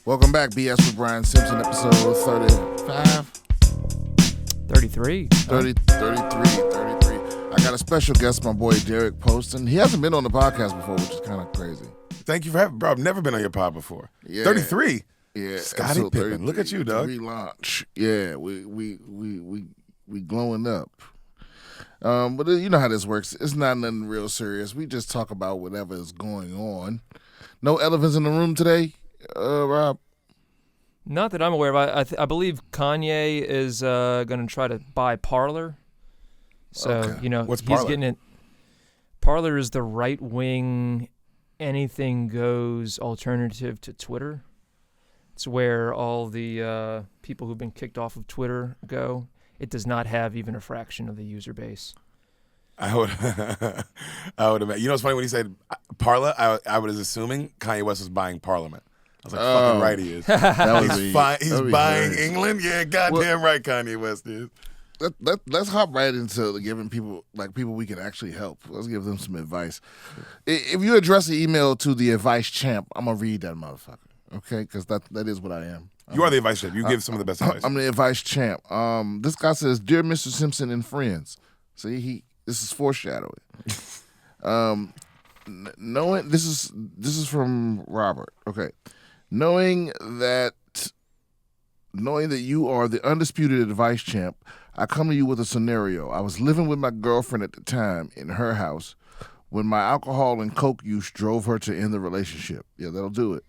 Welcome back, BS with Brian Simpson, episode 35? 33. 33. I got a special guest, my boy Deric Poston. He hasn't been on the podcast before, which is kind of crazy. Thank you for having me, bro. I've never been on your pod before. Yeah. 33? Yeah. Scottie Pippen. Look at you, dog. Relaunch. Yeah, we glowing up. But you know how this works. It's not nothing real serious. We just talk about whatever is going on. No elephants in the room today, Rob? Not that I'm aware of. I believe Kanye is going to try to buy Parler. So, Okay. What's he's Parler? getting it. Parler is the right-wing, anything-goes alternative to Twitter. It's where all the people who've been kicked off of Twitter go. It does not have even a fraction of the user base. I would imagine. You know what's funny when he said Parler? I was assuming Kanye West was buying Parliament. I was like, fucking right he is. He's buying England? Yeah, goddamn right Kanye West is. Let's hop right into giving people we can actually help. Let's give them some advice. If you address the email to the advice champ, I'm going to read that motherfucker, okay? Because that is what I am. You are the advice champ. You give some of the best advice. I'm the advice champ. This guy says, "Dear Mr. Simpson and friends." See, this is foreshadowing. Knowing this is from Robert. Okay, knowing that you are the undisputed advice champ, I come to you with a scenario. I was living with my girlfriend at the time in her house when my alcohol and coke use drove her to end the relationship. Yeah, that'll do it.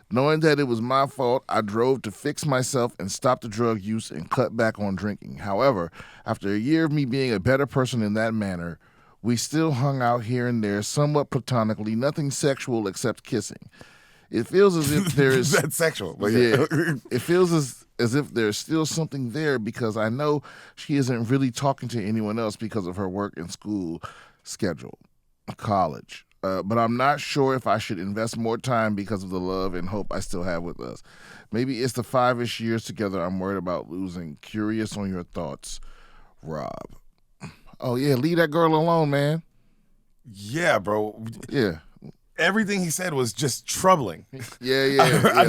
Knowing that it was my fault, I drove to fix myself and stop the drug use and cut back on drinking. However, after a year of me being a better person in that manner, we still hung out here and there, somewhat platonically, nothing sexual except kissing. It feels as if there is... That's sexual. But yeah. It feels as if there's still something there because I know she isn't really talking to anyone else because of her work and school schedule, college. But I'm not sure if I should invest more time because of the love and hope I still have with us. Maybe it's the 5-ish years together I'm worried about losing. Curious on your thoughts, Rob. Oh, yeah, leave that girl alone, man. Yeah, bro. Yeah. Everything he said was just troubling. Yeah. I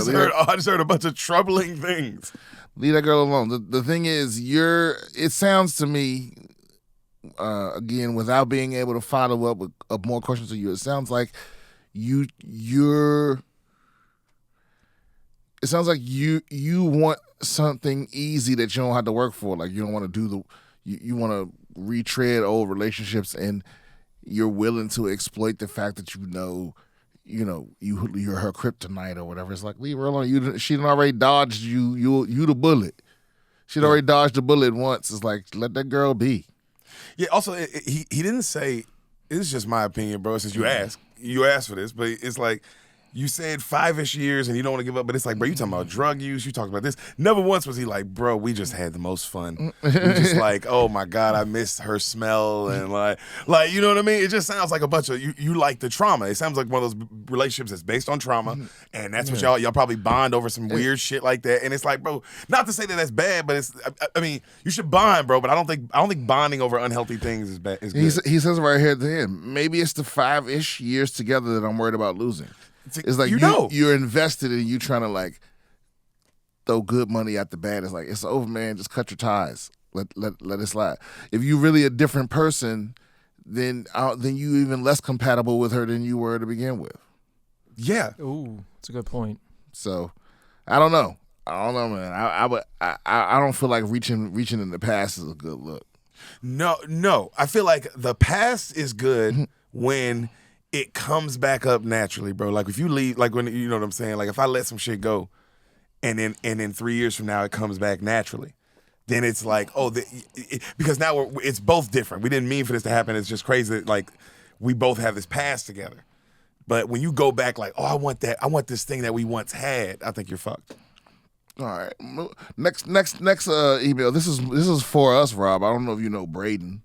just heard a bunch of troubling things. Leave that girl alone. The thing is, it sounds to me, again, without being able to follow up with more questions to you, it sounds like you want something easy that you don't have to work for. Like you don't want to you want to retread old relationships, and you're willing to exploit the fact that you're her kryptonite or whatever. It's like, leave her alone. She done already dodged you the bullet. She'd already dodged the bullet once. It's like, let that girl be. Yeah, also, he didn't say, this is just my opinion, bro, since you asked for this, but it's like, you said 5-ish years and you don't want to give up, but it's like, bro, you talking about drug use, you talking about this. Never once was he like, bro, we just had the most fun. We just like, oh my God, I missed her smell, and like, you know what I mean? It just sounds like a bunch of, you like the trauma. It sounds like one of those relationships that's based on trauma, and that's what y'all probably bond over some weird shit like that. And it's like, bro, not to say that that's bad, but I mean, you should bond, bro, but I don't think bonding over unhealthy things is bad. Is good. He says right here at the end, maybe it's the 5-ish years together that I'm worried about losing. It's like you're invested and you trying to like throw good money at the bad. It's like, it's over, man. Just cut your ties. Let it slide. If you're really a different person, then you even less compatible with her than you were to begin with. Yeah. Ooh, that's a good point. So, I don't know, man. I don't feel like reaching in the past is a good look. No. I feel like the past is good when it comes back up naturally, bro. Like if you leave, like when, you know what I'm saying? Like if I let some shit go and then 3 years from now it comes back naturally, then it's like, because now it's both different. We didn't mean for this to happen. It's just crazy that like we both have this past together. But when you go back like, I want this thing that we once had, I think you're fucked. All right. Next email. This is for us, Rob. I don't know if you know Braden.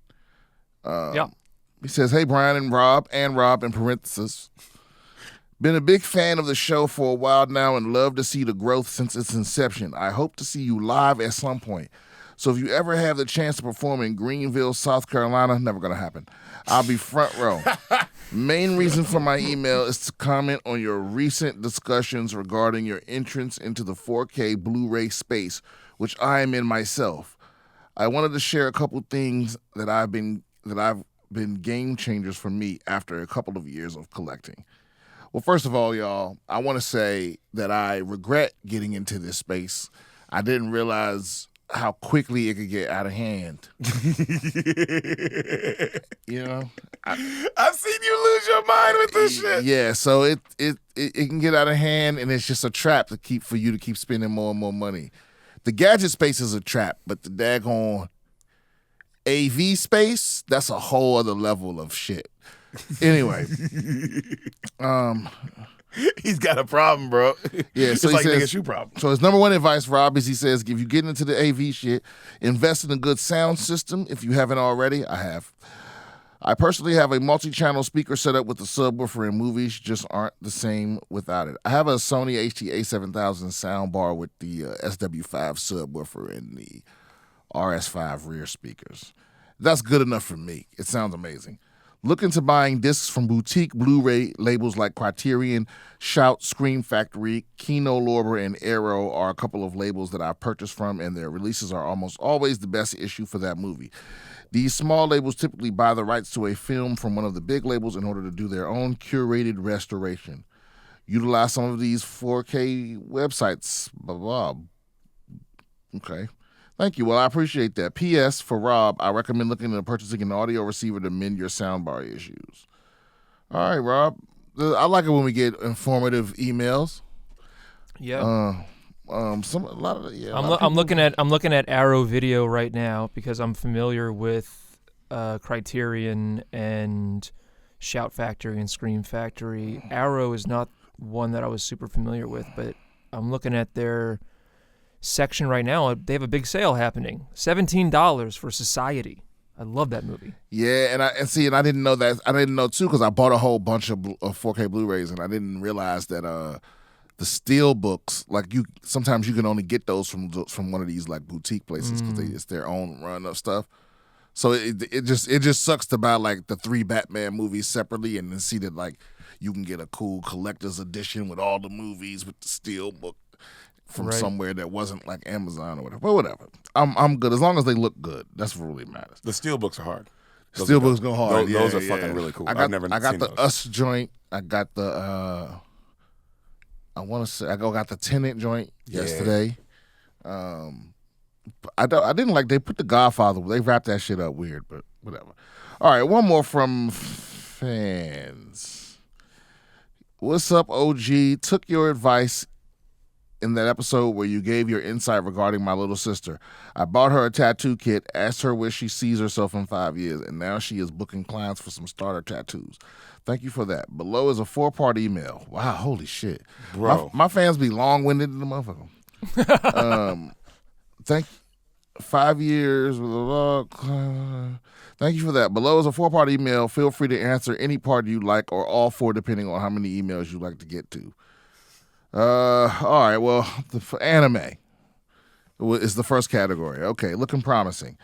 Yeah. He says, "Hey, Brian and Rob in parentheses. Been a big fan of the show for a while now and love to see the growth since its inception. I hope to see you live at some point. So if you ever have the chance to perform in Greenville, South Carolina, never gonna happen. I'll be front row. Main reason for my email is to comment on your recent discussions regarding your entrance into the 4K Blu-ray space, which I am in myself. I wanted to share a couple things that I've been game changers for me after a couple of years of collecting. Well, first of all, y'all, I want to say that I regret getting into this space. I didn't realize how quickly it could get out of hand. You know? I've seen you lose your mind with this shit. Yeah, so it can get out of hand, and it's just a trap for you to keep spending more and more money. The gadget space is a trap, but the daggone AV space, that's a whole other level of shit. Anyway, he's got a problem, bro. Yeah, so it's like he says, nigga shoe problem. So his number one advice, Rob, is he says, if you get into the AV shit, invest in a good sound system. If you haven't already, I have. I personally have a multi-channel speaker set up with the subwoofer, and movies just aren't the same without it. I have a Sony HT-A7000 soundbar with the SW5 subwoofer and the RS5 rear speakers. That's good enough for me. It sounds amazing. Look into buying discs from boutique Blu-ray labels like Criterion, Shout, Scream Factory, Kino Lorber, and Arrow are a couple of labels that I've purchased from, and their releases are almost always the best issue for that movie. These small labels typically buy the rights to a film from one of the big labels in order to do their own curated restoration. Utilize some of these 4K websites, blah, blah. Okay. Thank you. Well, I appreciate that. P.S. For Rob, I recommend looking into purchasing an audio receiver to mend your soundbar issues. All right, Rob. I like it when we get informative emails. Yeah. I'm looking at Arrow Video right now because I'm familiar with Criterion and Shout Factory and Scream Factory. Arrow is not one that I was super familiar with, but I'm looking at their section right now. They have a big sale happening. $17 for Society. I love that movie. Yeah, and I didn't know that. I didn't know too because I bought a whole bunch of 4K Blu-rays, and I didn't realize that the steel books, like sometimes you can only get those from one of these like boutique places because it's their own run of stuff. So it just sucks to buy like the 3 Batman movies separately and then see that like you can get a cool collector's edition with all the movies with the steel book from somewhere that wasn't like Amazon or whatever. But whatever. I'm good as long as they look good. That's what really matters. The steel books are hard. Steel books go hard. Those are fucking really cool. I've never seen those. I got the Us joint. I got the I got the Tenet joint yesterday. I didn't like they put the Godfather. They wrapped that shit up weird, but whatever. All right, one more from fans. What's up, OG? Took your advice in that episode where you gave your insight regarding my little sister. I bought her a tattoo kit, asked her where she sees herself in 5 years, and now she is booking clients for some starter tattoos. Thank you for that. Below is a 4-part email. Wow, holy shit. Bro. My fans be long-winded in the motherfucker. Thank 5 years. Blah, blah, blah. Thank you for that. Below is a 4-part email. Feel free to answer any part you like or all 4 depending on how many emails you like to get to. All right, well, anime is the first category. Okay, looking promising.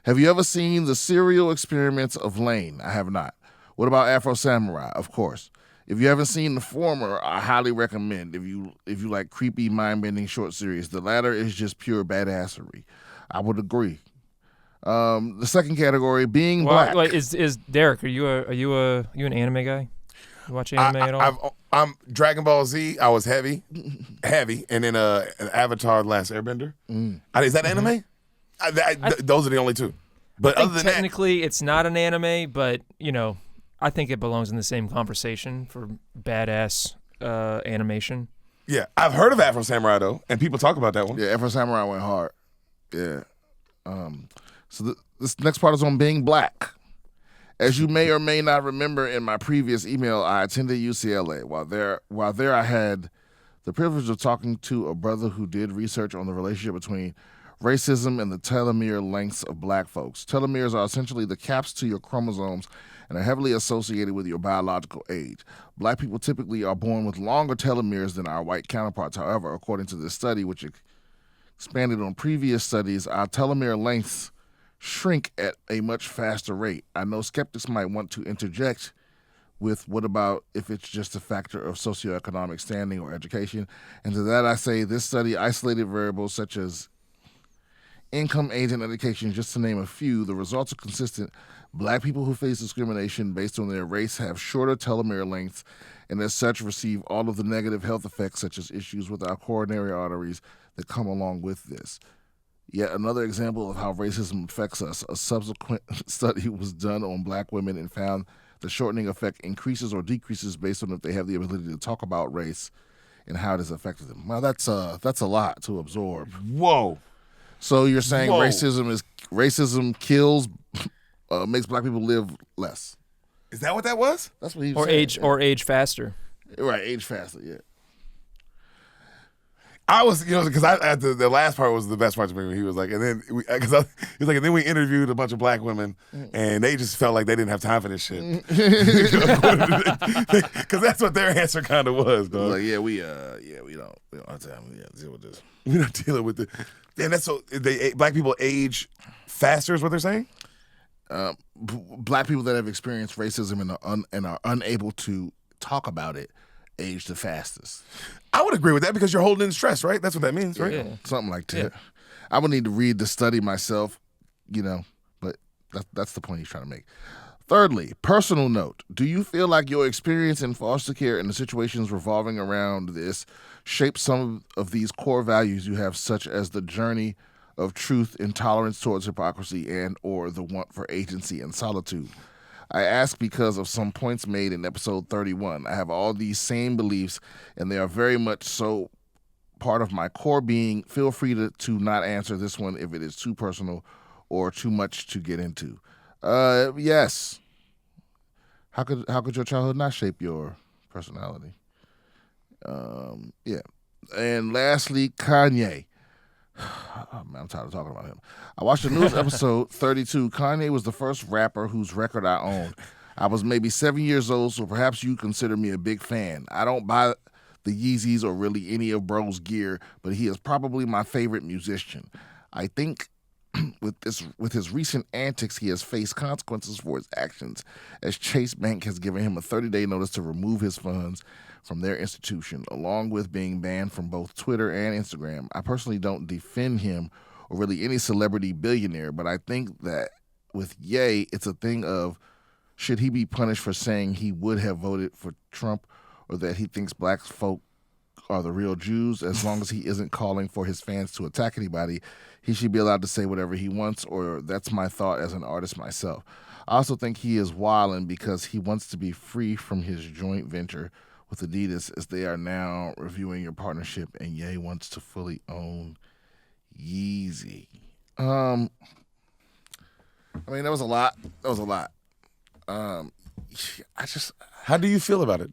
Have you ever seen the Serial Experiments of Lane? I have not. What about Afro Samurai? Of course. If you haven't seen the former, I highly recommend. If you like creepy, mind-bending short series, the latter is just pure badassery. I would agree. The second category, being black. Wait, is Deric? Are you an anime guy? You watch anime at all? I'm Dragon Ball Z. I was heavy, and then Avatar: The Last Airbender. Is that anime? Those are the only 2. But I other think than technically, it's not an anime, but I think it belongs in the same conversation for badass animation. Yeah, I've heard of Afro Samurai though, and people talk about that one. Yeah, Afro Samurai went hard. Yeah. So this next part is on being black. As you may or may not remember, in my previous email, I attended UCLA. While there, I had the privilege of talking to a brother who did research on the relationship between racism and the telomere lengths of black folks. Telomeres are essentially the caps to your chromosomes and are heavily associated with your biological age. Black people typically are born with longer telomeres than our white counterparts. However, according to this study, which Expanded on previous studies, our telomere lengths shrink at a much faster rate. I know skeptics might want to interject with what about if it's just a factor of socioeconomic standing or education? And to that I say this study isolated variables such as income, age, and education, just to name a few. The results are consistent. Black people who face discrimination based on their race have shorter telomere lengths and as such receive all of the negative health effects such as issues with our coronary arteries that come along with this. Yet another example of how racism affects us. A subsequent study was done on black women and found the shortening effect increases or decreases based on if they have the ability to talk about race and how it has affected them. Well, that's a lot to absorb. Whoa. So you're saying Whoa. racism kills, makes black people live less. Is that what that was? That's what he was saying. Or age faster. Right, age faster, yeah. I was, because the last part was the best part to me. He was like, and then he was like, and then we interviewed a bunch of black women, and they just felt like they didn't have time for this shit, because that's what their answer kind of was, dog. Like, we don't have time to deal with this. We're not dealing with it. And that's so black people age faster, is what they're saying. Black people that have experienced racism and are unable to talk about it age the fastest. I would agree with that because you're holding in stress, right? That's what that means, right? Yeah. Something like that. Yeah. I would need to read the study myself, but that's the point he's trying to make. Thirdly, personal note. Do you feel like your experience in foster care and the situations revolving around this shape some of these core values you have, such as the journey of truth, intolerance towards hypocrisy, and or the want for agency and solitude? I ask because of some points made in episode 31. I have all these same beliefs, and they are very much so part of my core being. Feel free to not answer this one if it is too personal or too much to get into. Yes. How could your childhood not shape your personality? Yeah. And lastly, Kanye. Oh, man, I'm tired of talking about him. I watched the newest episode 32. Kanye was the first rapper whose record I owned. I was maybe 7 years old, so perhaps you consider me a big fan. I don't buy the Yeezys or really any of Bro's gear, but he is probably my favorite musician. I think with his recent antics, he has faced consequences for his actions, as Chase Bank has given him a 30-day notice to remove his funds from their institution, along with being banned from both Twitter and Instagram. I personally don't defend him or really any celebrity billionaire, but I think that with Ye, it's a thing of should he be punished for saying he would have voted for Trump or that he thinks black folk are the real Jews. As long as he isn't calling for his fans to attack anybody, he should be allowed to say whatever he wants, or that's my thought as an artist myself. I also think he is wilding because he wants to be free from his joint venture with Adidas, as they are now reviewing your partnership, and Ye wants to fully own Yeezy. I mean, that was a lot. How do you feel about it?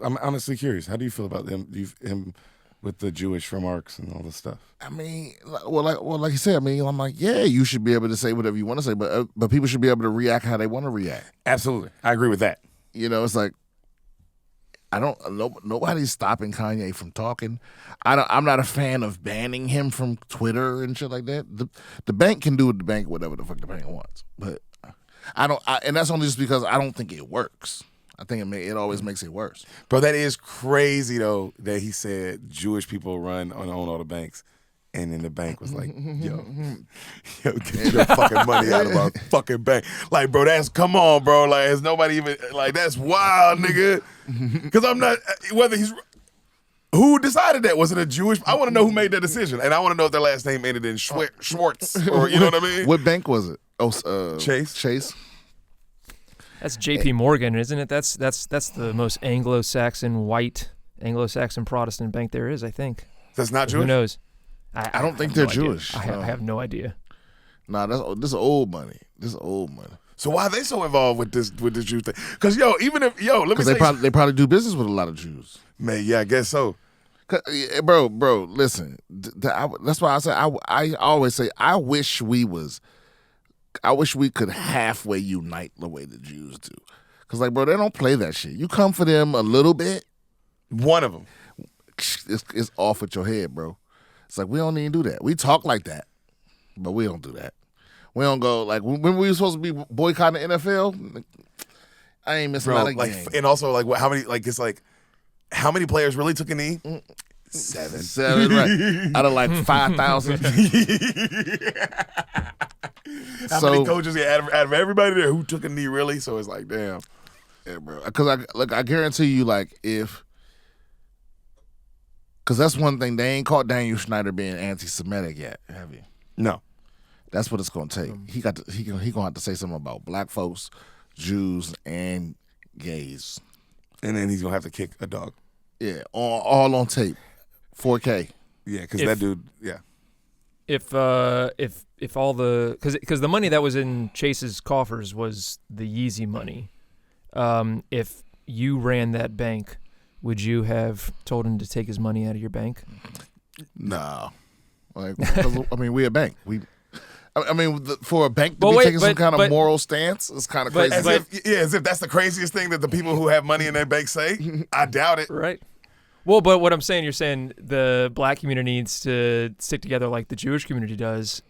I'm honestly curious. How do you feel about him with the Jewish remarks and all this stuff? I mean, like you said, I'm like, yeah, you should be able to say whatever you want to say, but people should be able to react how they want to react. Absolutely. I agree with that. It's like, nobody's stopping Kanye from talking. I'm not a fan of banning him from Twitter and shit like that. The bank can do with the bank whatever the fuck the bank wants, but and that's only just because I don't think it works. I think it always makes it worse. Bro, that is crazy though that he said Jewish people run and own all the banks. And then the bank was like, yo, get your fucking money out of our fucking bank. Like, bro, come on, bro. Like, has nobody even, like, that's wild, nigga. Because I'm not, who decided that? Was it a Jewish? I want to know who made that decision. And I want to know if their last name ended in Schwartz or, you know what I mean? What bank was it? Chase. Chase. That's J.P. Morgan, isn't it? That's the most Anglo-Saxon Protestant bank there is, I think. That's not Jewish? Who knows? I don't think they're Jewish. I have no idea. Nah, this is old money. So why are they so involved with this Jew thing? Because let me say, they probably do business with a lot of Jews. Man, yeah, I guess so. Bro, listen. That's why I say I always say I wish we could halfway unite the way the Jews do. Because bro, they don't play that shit. You come for them a little bit, one of them. It's off with your head, bro. It's like, we don't even do that. We talk like that, but we don't do that. We don't go, like, when we were supposed to be boycotting the NFL, I ain't missing out a game. And also, like, how many, like, it's like, how many players really took a knee? 7, right. Out of like 5,000. How many coaches out of everybody there who took a knee really? So it's like, damn. Yeah, bro. Because I guarantee you, like, because that's one thing, they ain't caught Daniel Snyder being anti-Semitic yet, have you? No. That's what it's gonna take. He gonna have to say something about black folks, Jews, and gays. And then he's gonna have to kick a dog. Yeah, all on tape, 4K. Yeah, because that dude. Yeah. If all the because the money that was in Chase's coffers was the Yeezy money. If you ran that bank, would you have told him to take his money out of your bank? No, like, I mean, we're a bank. For a bank to be taking some kind of moral stance, it's kind of crazy. As if that's the craziest thing that the people who have money in their bank say. I doubt it. Right. Well, but what I'm saying, you're saying the black community needs to stick together like the Jewish community does.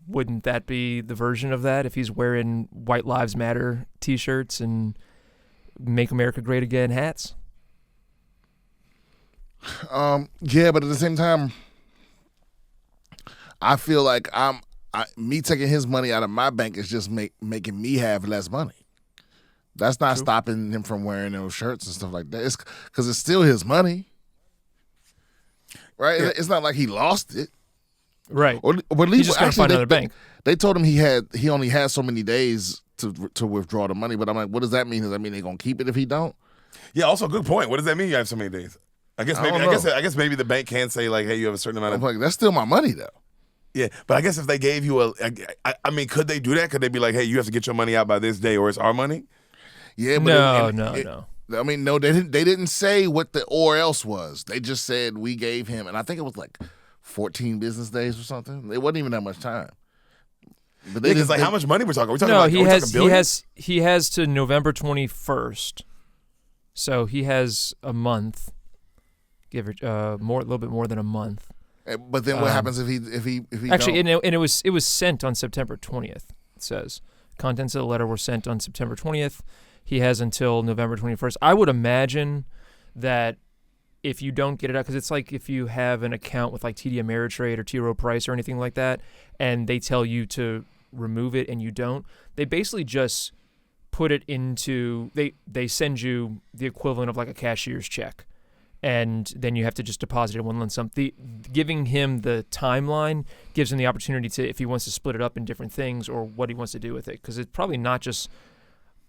Wouldn't that be the version of that if he's wearing White Lives Matter T-shirts and Make America Great Again hats? Yeah, but at the same time, I feel like me taking his money out of my bank is just making me have less money. That's not stopping him from wearing those shirts and stuff like that. It's because it's still his money, right? Yeah. It's not like he lost it, right? Or at least he's just going to find another bank. They told him he only has so many days to withdraw the money. But I'm like, what does that mean? Does that mean they're gonna keep it if he don't? Yeah. Also, good point. What does that mean? You have so many days? I guess maybe the bank can say like, hey, you have a certain amount of. I'm like, that's still my money though. Yeah, but I guess if they gave you I mean, could they do that? Could they be like, hey, you have to get your money out by this day, or it's our money? Yeah, but no. I mean, no, they didn't say what the or else was. They just said we gave him, and I think it was like 14 business days or something. It wasn't even that much time. But like, how much money we're talking? He has to November 21st, so he has a month, give it a little bit more than a month. But then what happens if he actually don't? And it was sent on September 20th. It says contents of the letter were sent on September 20th. He has until November 21st. I would imagine that if you don't get it out, because it's like if you have an account with like TD Ameritrade or T. Rowe Price or anything like that, and they tell you to remove it and you don't, they basically just put it into they send you the equivalent of like a cashier's check. And then you have to just deposit it in one lump sum. Giving him the timeline gives him the opportunity to, if he wants to split it up in different things or what he wants to do with it. Because it's probably not just,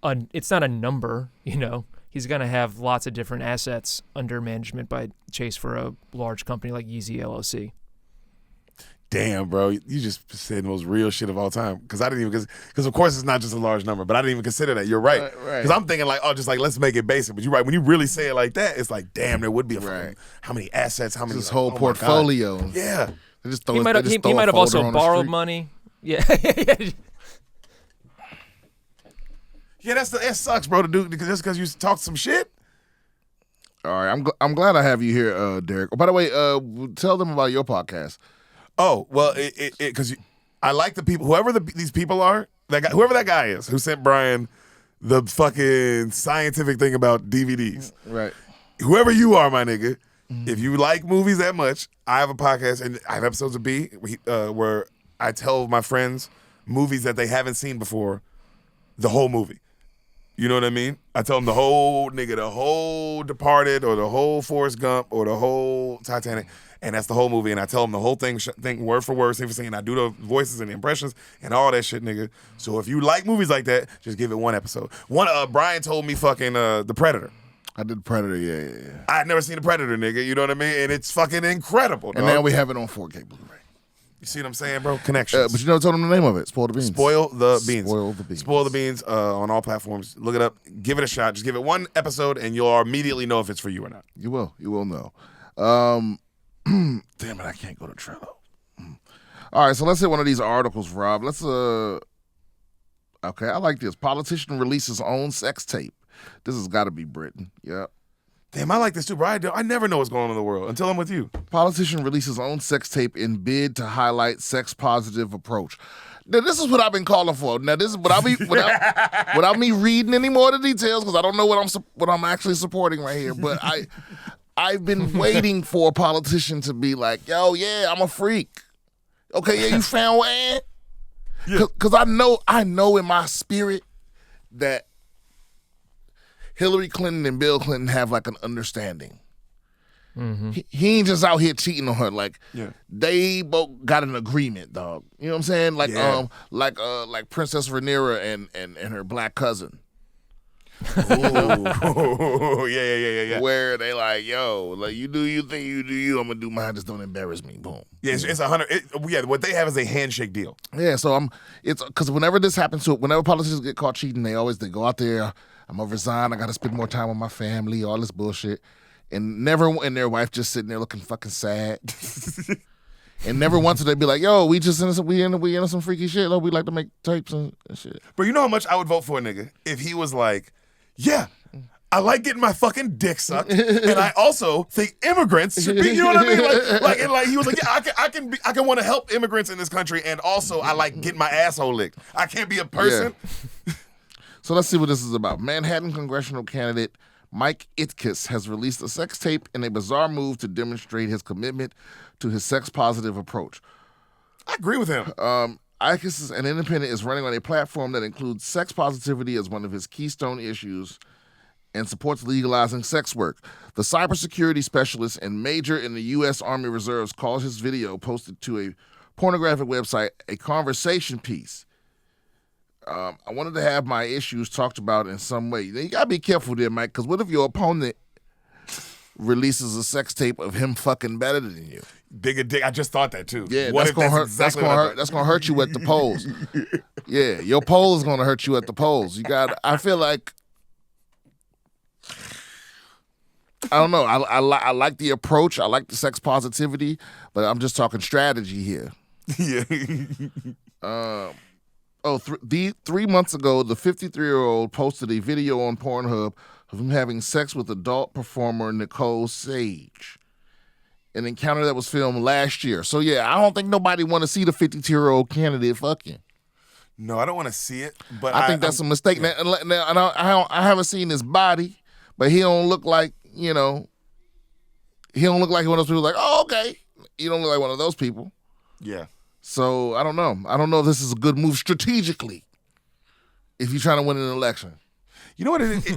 it's not a number, you know. He's going to have lots of different assets under management by Chase for a large company like Yeezy LLC. Damn, bro, you just said the most real shit of all time. Because I didn't even, because of course it's not just a large number, but I didn't even consider that. You're right. Because I'm thinking like, just like let's make it basic. But you're right. When you really say it like that, it's like, damn, there would be how many assets, how many his whole portfolio. Yeah, they just he might have also borrowed money. Yeah. Yeah, that sucks, bro. To do just because you talked some shit. All right, I'm glad I have you here, Deric. Oh, by the way, tell them about your podcast. Oh, well, because I like the people, these people are, whoever that guy is who sent Brian the fucking scientific thing about DVDs. Right. Whoever you are, my nigga, if you like movies that much, I have a podcast, and I have episodes of B where I tell my friends movies that they haven't seen before, the whole movie. You know what I mean? I tell them the whole Departed, or the whole Forrest Gump, or the whole Titanic. And that's the whole movie, and I tell them the whole thing word for word, same for saying. I do the voices and the impressions and all that shit, nigga. So if you like movies like that, just give it one episode. Brian told me fucking The Predator. I did The Predator, yeah. I had never seen The Predator, nigga. You know what I mean? And it's fucking incredible, dog. And now we have it on 4K Blu-ray. You see what I'm saying, bro? Connections. But you never told them the name of it. Spoil the Beans. Spoil the Beans. Spoil the Beans. Spoil the Beans on all platforms. Look it up. Give it a shot. Just give it one episode, and you'll immediately know if it's for you or not. You will. You will know. Damn it, I can't go to Trello. All right, so let's hit one of these articles, Rob. Let's okay, I like this. Politician releases own sex tape. This has got to be Britain. Yep. Damn, I like this too, bro. I never know what's going on in the world until I'm with you. Politician releases own sex tape in bid to highlight sex positive approach. Now, this is what I've been calling for. Now, this is without me reading any more of the details, because I don't know what I'm actually supporting right here. But I've been waiting for a politician to be like, yo, yeah, I'm a freak. Okay, yeah, you found what? Because I know in my spirit that Hillary Clinton and Bill Clinton have like an understanding. Mm-hmm. He ain't just out here cheating on her. Like they both got an agreement, dog. You know what I'm saying? Like like Princess Rhaenyra and her black cousin. Oh yeah. Where they like, yo, like you do you think you do you, I'm gonna do mine. Just don't embarrass me. Boom. Yeah, it's 100. What they have is a handshake deal. Yeah, so it's because whenever this happens to whenever politicians get caught cheating, they go out there. I'm gonna resign. I gotta spend more time with my family. All this bullshit, and their wife just sitting there looking fucking sad. And never once did they be like, yo, we into some freaky shit. Like, we like to make tapes and shit. But you know how much I would vote for a nigga if he was like, yeah, I like getting my fucking dick sucked, and I also think immigrants should be. You know what I mean? Like he was like, yeah, I can want to help immigrants in this country, and also I like getting my asshole licked. I can't be a person. Yeah. So let's see what this is about. Manhattan congressional candidate Mike Itkes has released a sex tape in a bizarre move to demonstrate his commitment to his sex-positive approach. I agree with him. Itkes, an independent, is running on a platform that includes sex positivity as one of his keystone issues and supports legalizing sex work. The cybersecurity specialist and major in the U.S. Army Reserves calls his video posted to a pornographic website a conversation piece. I wanted to have my issues talked about in some way. You gotta be careful there, Mike, because what if your opponent releases a sex tape of him fucking better than you? Bigger dick. I just thought that too. Yeah, that's gonna hurt. Exactly that's gonna hurt you at the polls. Yeah, your poll is gonna hurt you at the polls. I feel like, I don't know. I like the approach. I like the sex positivity, but I'm just talking strategy here. Yeah. 3 months ago, the 53-year-old posted a video on Pornhub of him having sex with adult performer Nicole Sage, an encounter that was filmed last year. So, yeah, I don't think nobody want to see the 52-year-old candidate fucking. No, I don't want to see it, but I think that's a mistake. Yeah. Now, I haven't seen his body, but he don't look like, he don't look like one of those people like, oh, okay. He don't look like one of those people. Yeah. So, I don't know. I don't know if this is a good move strategically if you're trying to win an election. You know what it is?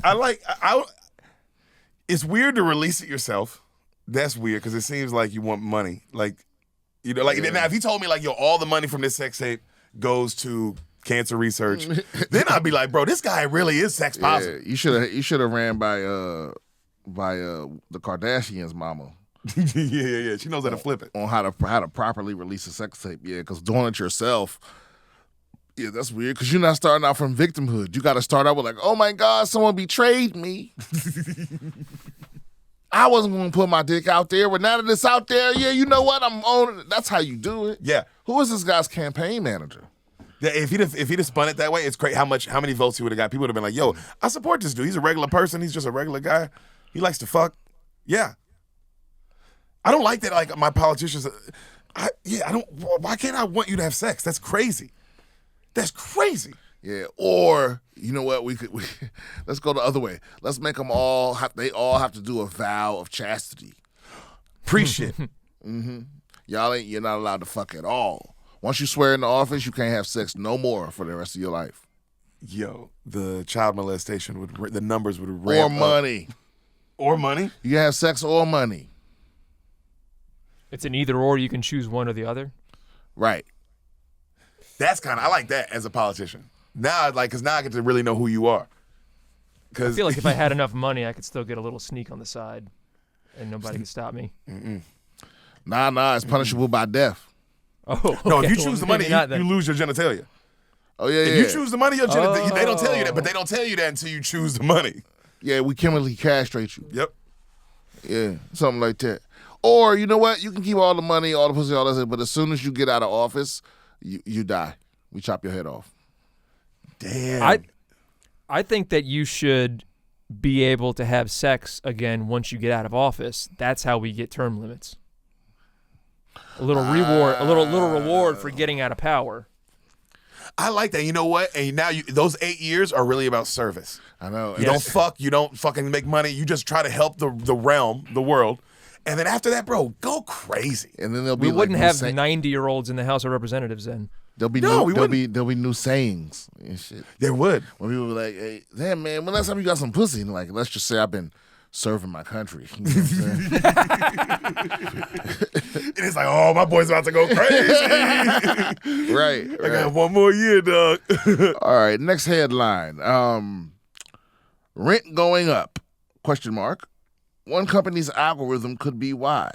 It's weird to release it yourself. That's weird because it seems like you want money. Like, now if he told me like, yo, all the money from this sex tape goes to cancer research, then I'd be like, bro, this guy really is sex positive. Yeah, you should have ran by the Kardashians' mama. Yeah. She knows how to flip it. On how to properly release a sex tape. Yeah, because doing it yourself, yeah, that's weird. Because you're not starting out from victimhood. You got to start out with like, oh my God, someone betrayed me. I wasn't going to put my dick out there, but now that it's out there, yeah, you know what? I'm owning it. That's how you do it. Yeah. Who is this guy's campaign manager? Yeah, if he'd have spun it that way, it's crazy how many votes he would have got. People would have been like, yo, I support this dude. He's a regular person. He's just a regular guy. He likes to fuck. Yeah. I don't like that, like, my politicians, why can't I want you to have sex? That's crazy. That's crazy. Yeah, or, you know what, let's go the other way. Let's make them they all have to do a vow of chastity. Pre-shit. Mm-hmm. You're not allowed to fuck at all. Once you swear in the office, you can't have sex no more for the rest of your life. Yo, the child molestation, the numbers would ramp up. Or money. Or money? You can have sex or money. It's an either or. You can choose one or the other. Right. I like that as a politician. Now, because now I get to really know who you are. I feel like if I had enough money, I could still get a little sneak on the side, and nobody could stop me. Nah, it's punishable by death. Oh, okay. No, if you choose the money, you lose your genitalia. Oh, yeah, If you choose the money, they don't tell you that, but they don't tell you that until you choose the money. Yeah, we chemically castrate you. Yep. Yeah, something like that. Or, you know what? You can keep all the money, all the pussy, all that, but as soon as you get out of office, you die. We chop your head off. Damn. I think that you should be able to have sex again once you get out of office. That's how we get term limits. A little reward, a little reward for getting out of power. I like that. You know what? And now those 8 years are really about service. I know. You don't fuck. You don't fucking make money. You just try to help the realm, the world. And then after that, bro, go crazy. And then we wouldn't have 90-year-olds in the House of Representatives then. There'll be there'll be new sayings and shit. There would. When people be like, "Hey, damn man, when last time you got some pussy?" And like, let's just say I've been serving my country. You know what I'm saying? And it's like, oh, my boy's about to go crazy. Right. I got 1 more year, dog. All right. Next headline: rent going up? Question mark. One company's algorithm could be why.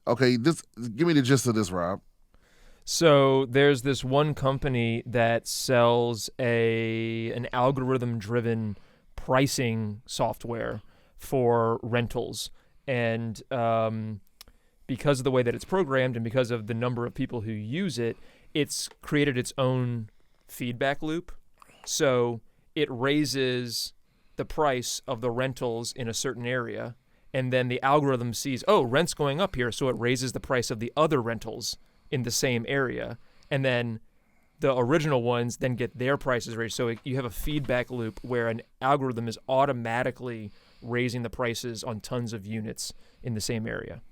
Okay, give me the gist of this, Rob. So there's this one company that sells an algorithm-driven pricing software for rentals, and because of the way that it's programmed and because of the number of people who use it, it's created its own feedback loop. So it raises the price of the rentals in a certain area, and then the algorithm sees, oh, rent's going up here, so it raises the price of the other rentals in the same area, and then the original ones then get their prices raised. So you have a feedback loop where an algorithm is automatically raising the prices on tons of units in the same area.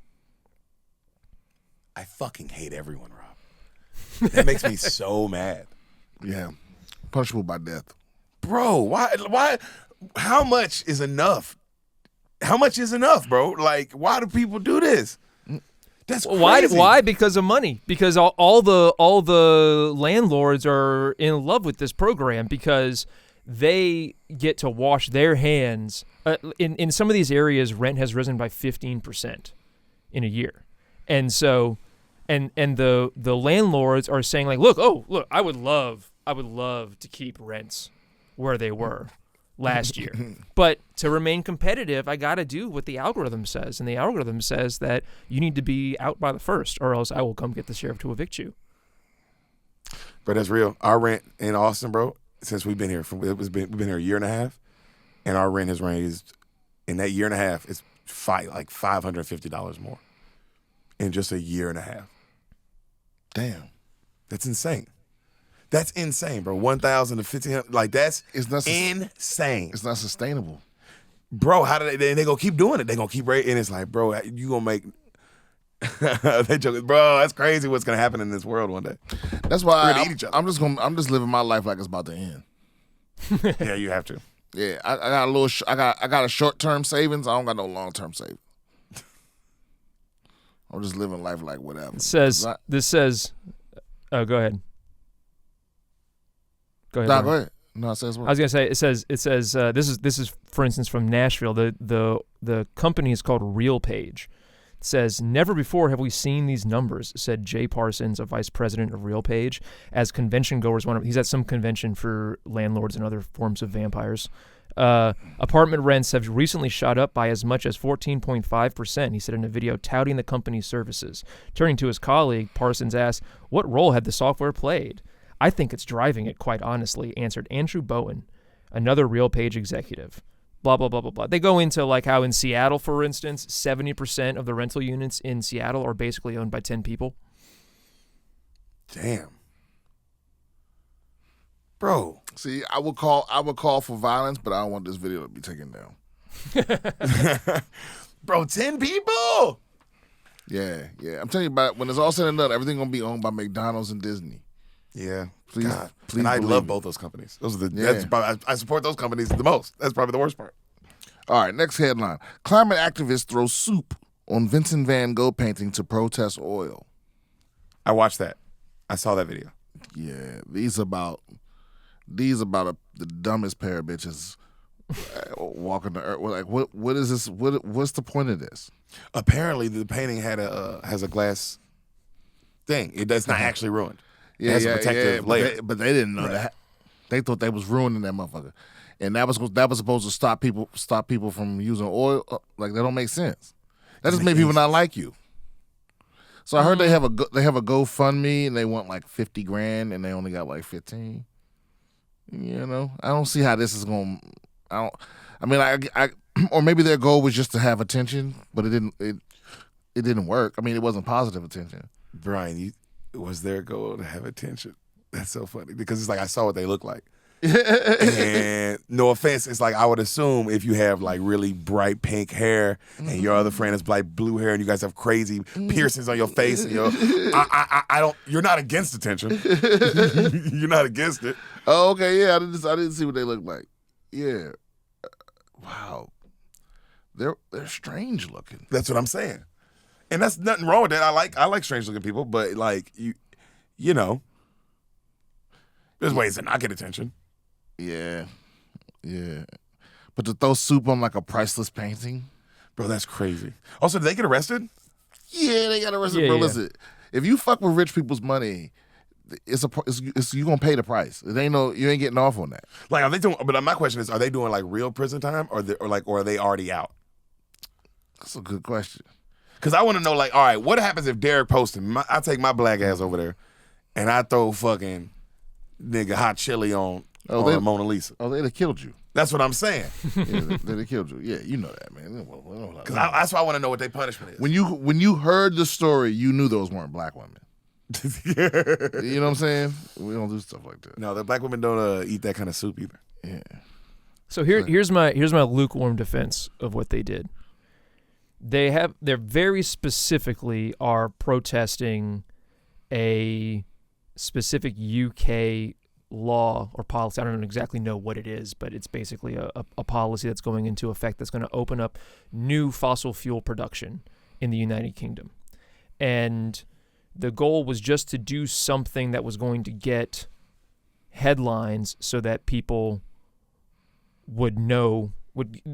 I fucking hate everyone, Rob. That makes me so mad. Yeah, punishable by death. Bro, why? How much is enough? How much is enough, bro? Like, why do people do this? That's crazy. Why? Because of money. Because all the landlords are in love with this program because they get to wash their hands. In some of these areas, rent has risen by 15% in a year, and so, and the landlords are saying like, look, I would love to keep rents where they were last year. But to remain competitive, I got to do what the algorithm says. And the algorithm says that you need to be out by the 1st or else I will come get the sheriff to evict you. But that's real. Our rent in Austin, bro, since we've been here, we've been here a year and a half, and our rent has raised in that year and a half, it's like $550 more in just a year and a half. Damn. That's insane. That's insane, bro. 1,000 to 1,500, like that's insane. It's not sustainable, bro. How do they gonna keep doing it? They gonna keep rating, and it's like, bro, you gonna make. They joke, bro. That's crazy. What's gonna happen in this world one day? That's why I'm just living my life like it's about to end. Yeah, you have to. Yeah, I got a short-term savings. I don't got no long-term savings. I'm just living life like whatever. This says. Oh, go ahead. Go ahead. No, go ahead. No, it says what? I was gonna say it says this is for instance from Nashville. The company is called RealPage. It says, never before have we seen these numbers, said Jay Parsons, a vice president of RealPage, as convention goers. He's at some convention for landlords and other forms of vampires. Apartment rents have recently shot up by as much as 14.5%, he said in a video touting the company's services. Turning to his colleague, Parsons asked, what role had the software played? I think it's driving it, quite honestly, answered Andrew Bowen, another RealPage executive. Blah, blah, blah, blah, blah. They go into like how in Seattle, for instance, 70% of the rental units in Seattle are basically owned by 10 people. Damn. Bro. See, I would call for violence, but I don't want this video to be taken down. Bro, 10 people? Yeah. I'm telling you about when it's all said and done, everything gonna be owned by McDonald's and Disney. Yeah, please. And I love both those companies. Those are I support those companies the most. That's probably the worst part. All right, next headline: climate activists throw soup on Vincent Van Gogh painting to protest oil. I watched that. I saw that video. Yeah, these about the dumbest pair of bitches walking the earth. Like, what is this? What's the point of this? Apparently, the painting has a glass thing. It's not actually ruined. It has a protective layer. But they didn't know that. They thought they was ruining that motherfucker, and that was supposed to stop people from using oil. Like, that don't make sense. That just made people not like you. So I heard they have a GoFundMe and they want like $50,000 and they only got like 15. You know, I don't see how this is going. I I mean, I or maybe their goal was just to have attention, but it didn't work. I mean, it wasn't positive attention. Brian, was their goal to have attention? That's so funny because it's like I saw what they look like. And no offense, it's like I would assume if you have like really bright pink hair and your other friend has like blue hair and you guys have crazy piercings on your face, and I don't. You're not against attention. You're not against it. Oh, okay, yeah. I didn't see what they looked like. Yeah. Wow. They're strange looking. That's what I'm saying, and that's nothing wrong with that. I like strange looking people, but like you know, there's ways to not get attention. Yeah. But to throw soup on like a priceless painting, bro, that's crazy. Also, did they get arrested? Yeah, they got arrested, Yeah, bro. yeah. Listen, if you fuck with rich people's money, you gonna pay the price. You ain't getting off on that. Like, are they doing? But my question is, are they doing like real prison time, or are they already out? That's a good question. Because I want to know, like, all right, what happens if Deric Poston? I take my black ass over there, and I throw fucking nigga hot chili on Mona Lisa. Oh, they'd have killed you. That's what I'm saying. Yeah, they'd have killed you. Yeah, you know that, man. Because that's why I want to know what their punishment is. When you heard the story, you knew those weren't black women. You know what I'm saying? We don't do stuff like that. No, the black women don't eat that kind of soup either. Yeah. So here's my lukewarm defense of what they did. They're very specifically are protesting a specific UK law or policy. I don't exactly know what it is, but it's basically a policy that's going into effect that's going to open up new fossil fuel production in the United Kingdom. And the goal was just to do something that was going to get headlines so that people would know,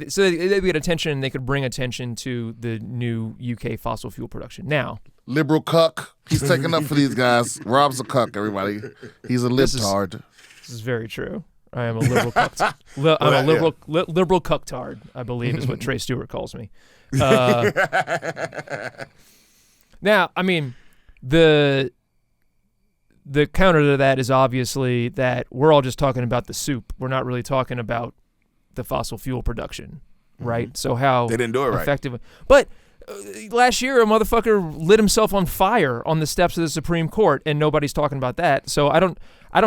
so they'd get attention and they could bring attention to the new UK fossil fuel production. Now, liberal cuck. He's taking up for these guys. Rob's a cuck, everybody. He's a libtard. This is very true. I am a liberal cucktard. I'm a liberal cucktard, I believe is what Trey Stewart calls me. Now, I mean, the counter to that is obviously that we're all just talking about the soup. We're not really talking about the fossil fuel production, right? Mm-hmm. So how they didn't do it effective. Right. But last year, a motherfucker lit himself on fire on the steps of the Supreme Court, and nobody's talking about that. So I don't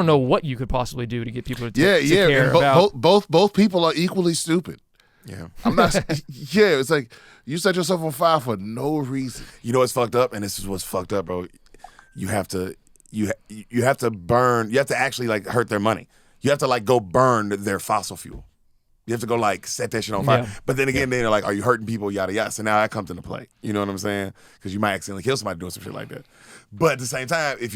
know what you could possibly do to get people to care about. Both people are equally stupid. Yeah, I'm not. Yeah, it's like you set yourself on fire for no reason. You know what's fucked up, and this is what's fucked up, bro. You have to burn. You have to actually like hurt their money. You have to like go burn their fossil fuel. You have to go like set that shit on fire. Yeah. But then again, they're like, are you hurting people? Yada yada. So now that comes into play. You know what I'm saying? Because you might accidentally kill somebody doing some shit like that. But at the same time, if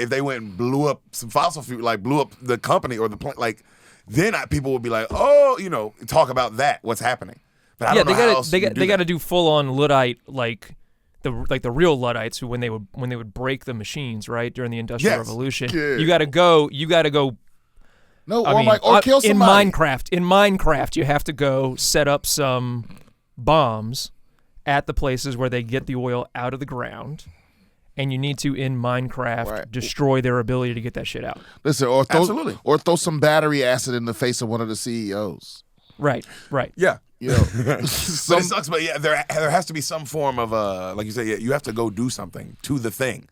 they went and blew up some fossil fuel, like blew up the company or the plant, like then people would be like, oh, you know, talk about that. What's happening? But I don't know how else they got to do full on Luddite like the real Luddites who when they would break the machines right during the Industrial Revolution. Yeah. You got to go. No, or kill somebody. In Minecraft, you have to go set up some bombs at the places where they get the oil out of the ground, and you need to, in Minecraft, destroy their ability to get that shit out. Listen, or throw some battery acid in the face of one of the CEOs. Right. Yeah. You know, but it sucks. But yeah, there has to be some form of like you say, you have to go do something to the thing,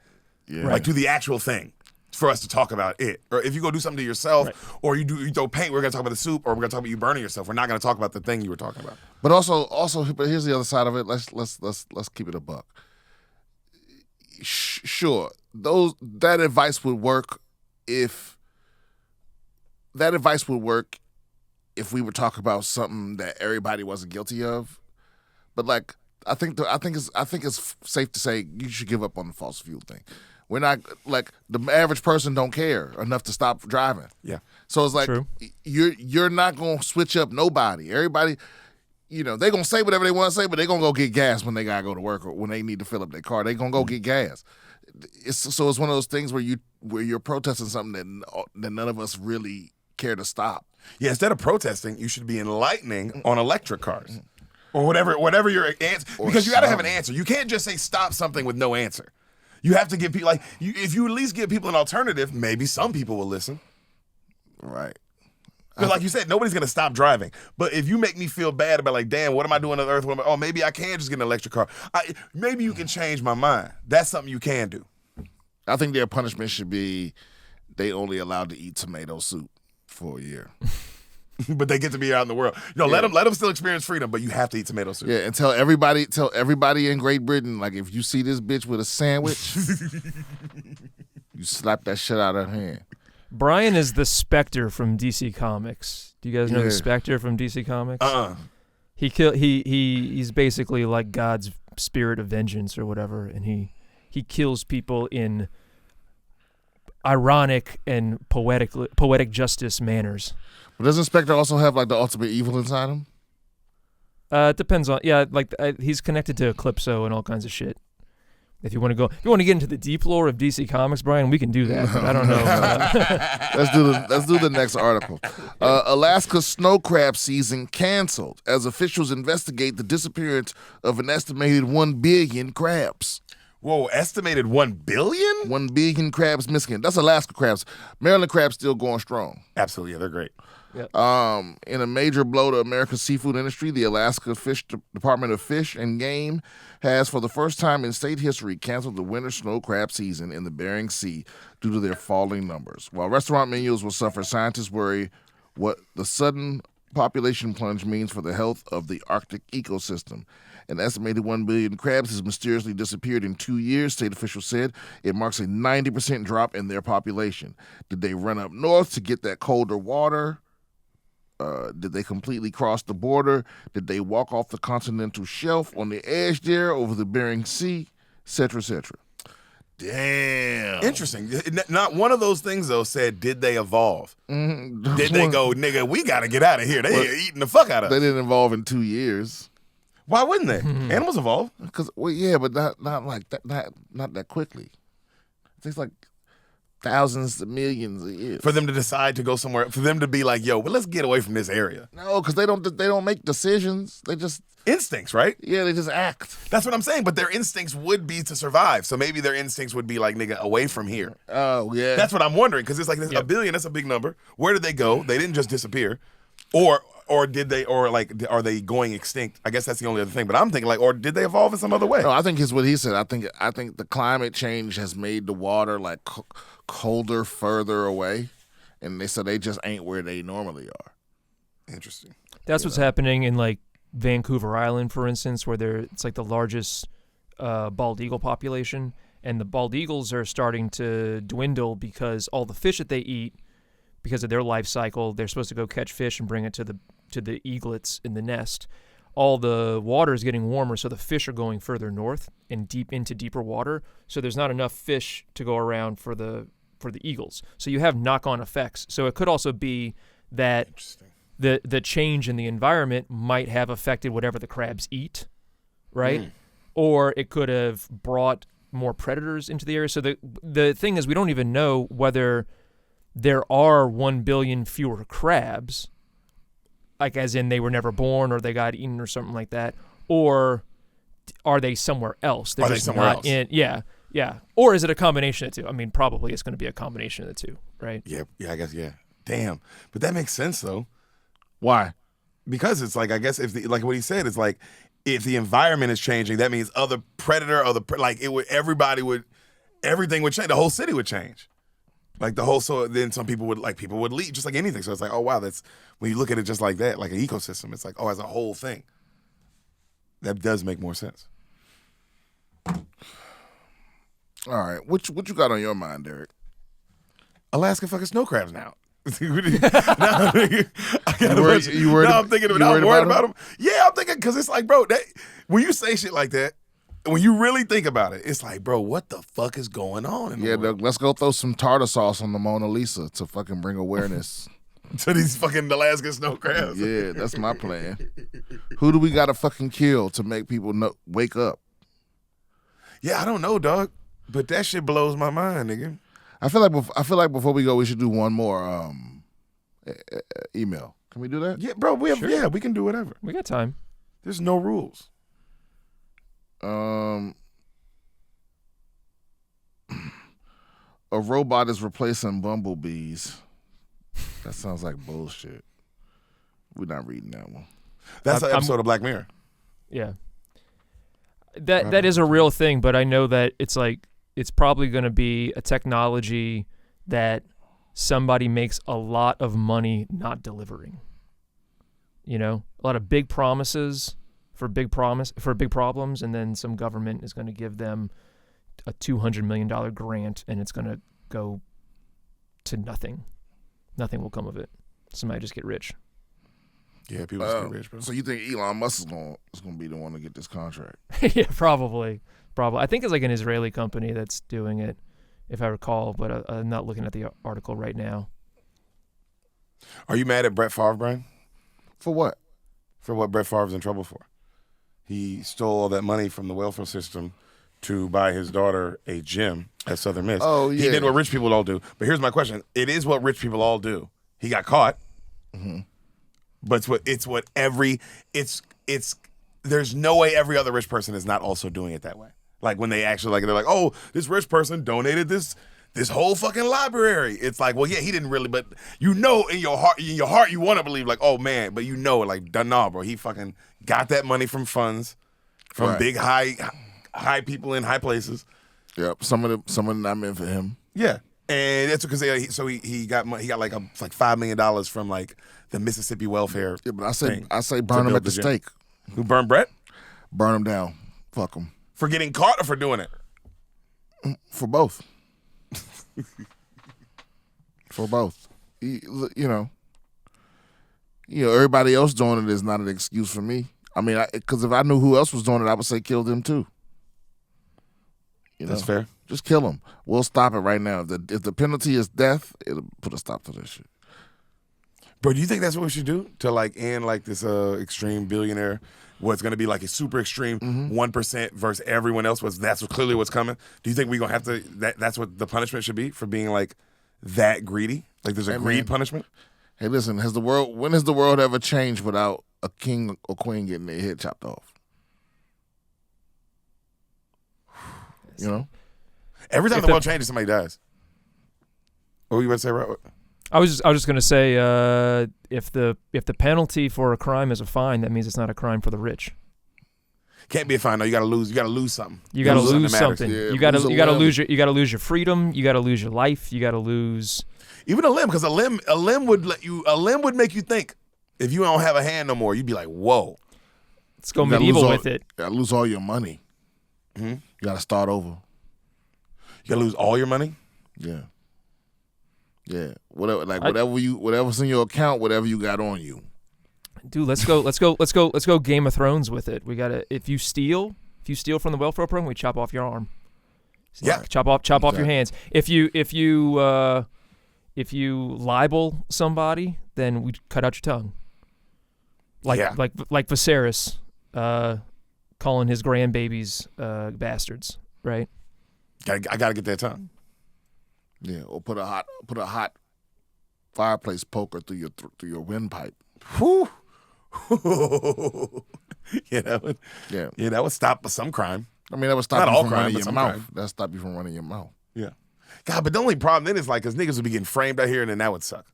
like to the actual thing. For us to talk about it, or if you go do something to yourself, or you throw paint, we're gonna talk about the soup, or we're gonna talk about you burning yourself. We're not gonna talk about the thing you were talking about. But but here's the other side of it. Let's keep it a buck. Sure, that advice would work if we were talking about something that everybody wasn't guilty of. But like, I think it's safe to say you should give up on the fossil fuel thing. We're not like the average person don't care enough to stop driving. Yeah. So it's like you're not gonna switch up nobody. Everybody, you know, they're gonna say whatever they want to say, but they're gonna go get gas when they gotta go to work or when they need to fill up their car. They're gonna go get gas. It's one of those things where you're protesting something that none of us really care to stop. Yeah. Instead of protesting, you should be enlightening on electric cars or whatever your answer. Because you gotta have an answer. You can't just say stop something with no answer. You have to give people, if you at least give people an alternative, maybe some people will listen. Right. Because like you said, nobody's gonna stop driving. But if you make me feel bad about like, damn, what am I doing on the earth? Oh, maybe I can just get an electric car. Maybe you can change my mind. That's something you can do. I think their punishment should be they only allowed to eat tomato soup for a year. But they get to be out in the world. Let them still experience freedom, but you have to eat tomato soup. Yeah, and tell everybody in Great Britain, like, if you see this bitch with a sandwich, you slap that shit out of her hand. Brian is the Spectre from DC Comics. Do you guys know the Spectre from DC Comics? He's basically like God's spirit of vengeance or whatever, and he kills people in ironic and poetic justice manners. But doesn't Spectre also have like the ultimate evil inside him? It depends on he's connected to Eclipso and all kinds of shit. If you want to get into the deep lore of DC Comics, Brian, we can do that. But I don't know. Let's do the next article. Alaska's snow crab season canceled as officials investigate the disappearance of an estimated 1 billion crabs. Whoa, estimated 1 billion? 1 billion crabs missing. That's Alaska crabs. Maryland crabs still going strong. Absolutely, yeah, they're great. Yep. In a major blow to America's seafood industry, the Alaska Department of Fish and Game has, for the first time in state history, canceled the winter snow crab season in the Bering Sea due to their falling numbers. While restaurant menus will suffer, scientists worry what the sudden population plunge means for the health of the Arctic ecosystem. An estimated 1 billion crabs has mysteriously disappeared in 2 years, state officials said. It marks a 90% drop in their population. Did they run up north to get that colder water? Did they completely cross the border? Did they walk off the continental shelf on the edge there over the Bering Sea, et cetera, et cetera? Damn. Interesting. Not one of those things, though, said, did they evolve? Mm-hmm. Did they go, nigga, we got to get out of here. They are eating the fuck out of us. They didn't evolve in 2 years. Why wouldn't they? Animals evolve. Because, yeah, but not like that, not that quickly. It takes like thousands to millions of years for them to decide to go somewhere. For them to be like, yo, well, let's get away from this area. No, because they don't make decisions. They just instincts, right? Yeah, they just act. That's what I'm saying. But their instincts would be to survive. So maybe their instincts would be like, nigga, away from here. Oh yeah. That's what I'm wondering, because it's like a billion. That's a big number. Where did they go? They didn't just disappear, or did they? Or like, are they going extinct? I guess that's the only other thing. But I'm thinking like, or did they evolve in some other way? No, I think it's what he said. I think the climate change has made the water like colder further away, and they said they just ain't where they normally are. Interesting. That's what's happening in like Vancouver Island, for instance, where it's like the largest bald eagle population, and the bald eagles are starting to dwindle because all the fish that they eat, because of their life cycle, they're supposed to go catch fish and bring it to the eaglets in the nest. All the water is getting warmer, so the fish are going further north and deep into deeper water. So there's not enough fish to go around for the eagles. So you have knock-on effects. So it could also be that the change in the environment might have affected whatever the crabs eat, right? Or it could have brought more predators into the area. So the thing is, we don't even know whether there are 1 billion fewer crabs, like as in they were never born or they got eaten or something like that, or are they somewhere else? Are they somewhere else? Yeah. Or is it a combination of the two? I mean, probably it's going to be a combination of the two, right? Yeah, I guess, yeah. Damn. But that makes sense, though. Why? Because it's like, I guess, like what he said, it's like, if the environment is changing, that means other predator, everything would change. The whole city would change. Like so then some people would leave, just like anything. So it's like, oh wow, that's when you look at it just like that, like an ecosystem, it's like, oh, as a whole thing. That does make more sense. All right. What you got on your mind, Deric? Alaska fucking snow crabs now. You worried about them? Yeah, I'm thinking, because it's like, bro, when you say shit like that, when you really think about it, it's like, bro, what the fuck is going on in the world? Doug, let's go throw some tartar sauce on the Mona Lisa to fucking bring awareness to these fucking Alaska snow crabs. Yeah, that's my plan. Who do we gotta fucking kill to make people wake up? Yeah, I don't know, dog, but that shit blows my mind, nigga. I feel like before we go, we should do one more email. Can we do that? Yeah, bro. We can do whatever. We got time. There's no rules. A robot is replacing bumblebees. That sounds like bullshit. We're not reading that one. That's an episode of Black Mirror. Yeah. That is a real thing, but I know that it's probably going to be a technology that somebody makes a lot of money not delivering. You know, a lot of big promises for big problems, and then some government is going to give them a $200 million grant, and it's going to go to nothing. Nothing will come of it. Somebody just get rich. Yeah, people just get rich, bro. So you think Elon Musk is going to be the one to get this contract? Yeah, probably. I think it's like an Israeli company that's doing it, if I recall, but I'm not looking at the article right now. Are you mad at Brett Favre, Brian? For what? For what Brett Favre's in trouble for? He stole all that money from the welfare system to buy his daughter a gym at Southern Miss. Oh, yeah. He did what rich people all do. But here's my question. It is what rich people all do. He got caught. Mm-hmm. But there's no way every other rich person is not also doing it that way. Like when they actually they're like, oh, this rich person donated this whole fucking library. It's like, well, yeah, he didn't really, but in your heart you want to believe like, oh man, but nah, bro, he fucking got that money from funds, from right. big high people in high places. Yep, some of them not meant for him. Yeah, and that's because he got like $5 million from like the Mississippi welfare. Yeah, but I say burn him at the stake. Who burned Brett? Burn him down. Fuck him. For getting caught or for doing it? For both. For both. Everybody else doing it is not an excuse for me. I mean, because if I knew who else was doing it, I would say kill them too. That's fair. Just kill them. We'll stop it right now. If the penalty is death, it'll put a stop to this shit. Bro, do you think that's what we should do to end this extreme billionaire? What's going to be like a super extreme 1% versus everyone else? That's clearly what's coming. Do you think we're going to have to? That's what the punishment should be for being like that greedy? Like there's a greed punishment. Hey, listen. When has the world ever changed without a king or queen getting their head chopped off? You know, every time the world changes, somebody dies. What were you about to say, right? I was just gonna say, if the penalty for a crime is a fine, that means it's not a crime for the rich. Can't be a fine. No, you gotta lose. You gotta lose something. You gotta lose something. Yeah, you gotta lose your freedom. You gotta lose your life. You gotta lose even a limb, because a limb would make you think. If you don't have a hand no more, you'd be like, whoa. Let's go medieval with it. You gotta lose all your money. Mm-hmm. You gotta start over. You gotta lose all your money. Yeah. Yeah, whatever's in your account, whatever you got on you. Dude, let's go Game of Thrones with it. We gotta if you steal from the welfare program, we chop off your arm. Yeah, chop off your hands. If you libel somebody, then we cut out your tongue. Like Viserys, calling his grandbabies bastards, right? I gotta get that tongue. Yeah, or put a hot fireplace poker through your windpipe. Whew. That would stop some crime. I mean, that would stop you from running your mouth. That'd stop you from running your mouth. Yeah. God, but the only problem then is because niggas would be getting framed out here, and then that would suck.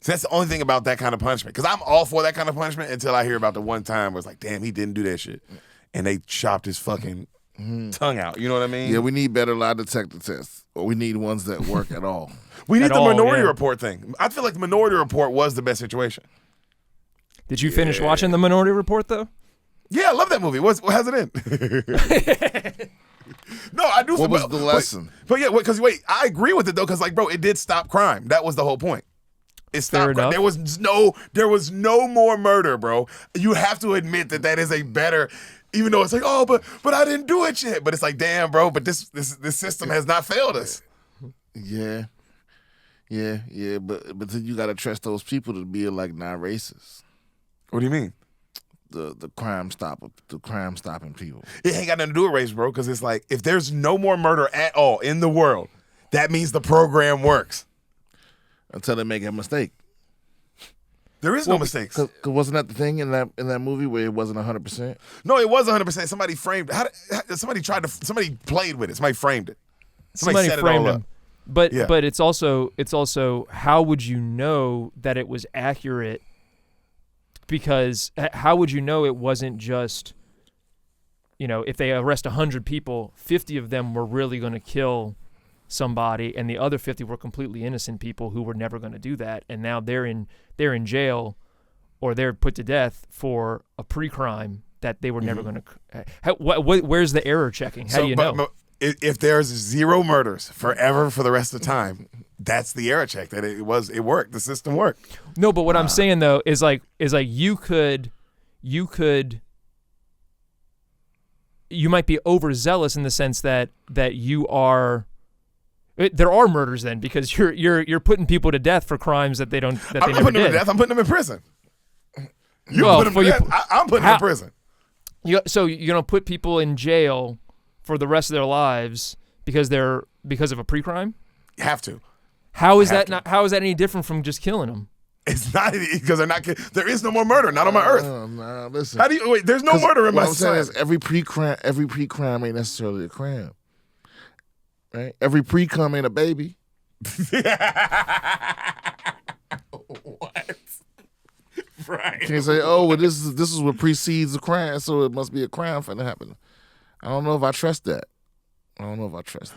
So that's the only thing about that kind of punishment. Because I'm all for that kind of punishment until I hear about the one time where it's like, damn, he didn't do that shit, and they chopped his fucking tongue out. You know what I mean? Yeah, we need better lie detector tests, or we need ones that work at all. We need the Minority Report thing. I feel like the Minority Report was the best situation. Did you finish watching the Minority Report though? Yeah, I love that movie. How's it end? No, I do. What was the lesson? But yeah, because I agree with it though, because bro, it did stop crime. That was the whole point. It stopped crime. There was no more murder, bro. You have to admit that is a better. Even though it's like, oh, but I didn't do it yet. But it's like, damn, bro. But this system has not failed us. Yeah. But then you gotta trust those people to be not racist. What do you mean? The crime stopping people. It ain't got nothing to do with race, bro. Because it's like, if there's no more murder at all in the world, that means the program works. Until they make a mistake. There is no mistakes. Cause wasn't that the thing in that movie where it wasn't 100%? No, it was 100%. Somebody framed. Somebody played with it. Somebody framed it. Somebody set it all up. But Yeah. but it's also how would you know that it was accurate? Because how would you know it wasn't just, if they arrest 100 people, 50 of them were really going to kill somebody, and the other 50 were completely innocent people who were never going to do that, and now they're in jail, or they're put to death for a pre-crime that they were never going to. Where's the error checking? How do you know? But if there's 0 murders forever for the rest of the time, that's the error check. That it worked. The system worked. No, but what I'm saying though is like you might be overzealous in the sense that you are. There are murders then, because you're putting people to death for crimes that they I'm never not putting them did. to death. I'm putting them in prison. You Well, put them to death. I'm putting them in prison. So you're gonna put people in jail for the rest of their lives because of a pre-crime? You have to. How is that any different from just killing them? It's not because they're not. There is no more murder. Not on my earth. Nah, listen. How do you wait? There's no murder in my What I'm saying society. is every pre-crime ain't necessarily a crime. Right? Every pre-cum ain't a baby. What? Right. You can't say, oh, well, this is what precedes a crime, so it must be a crime for it to happen. I don't know if I trust that.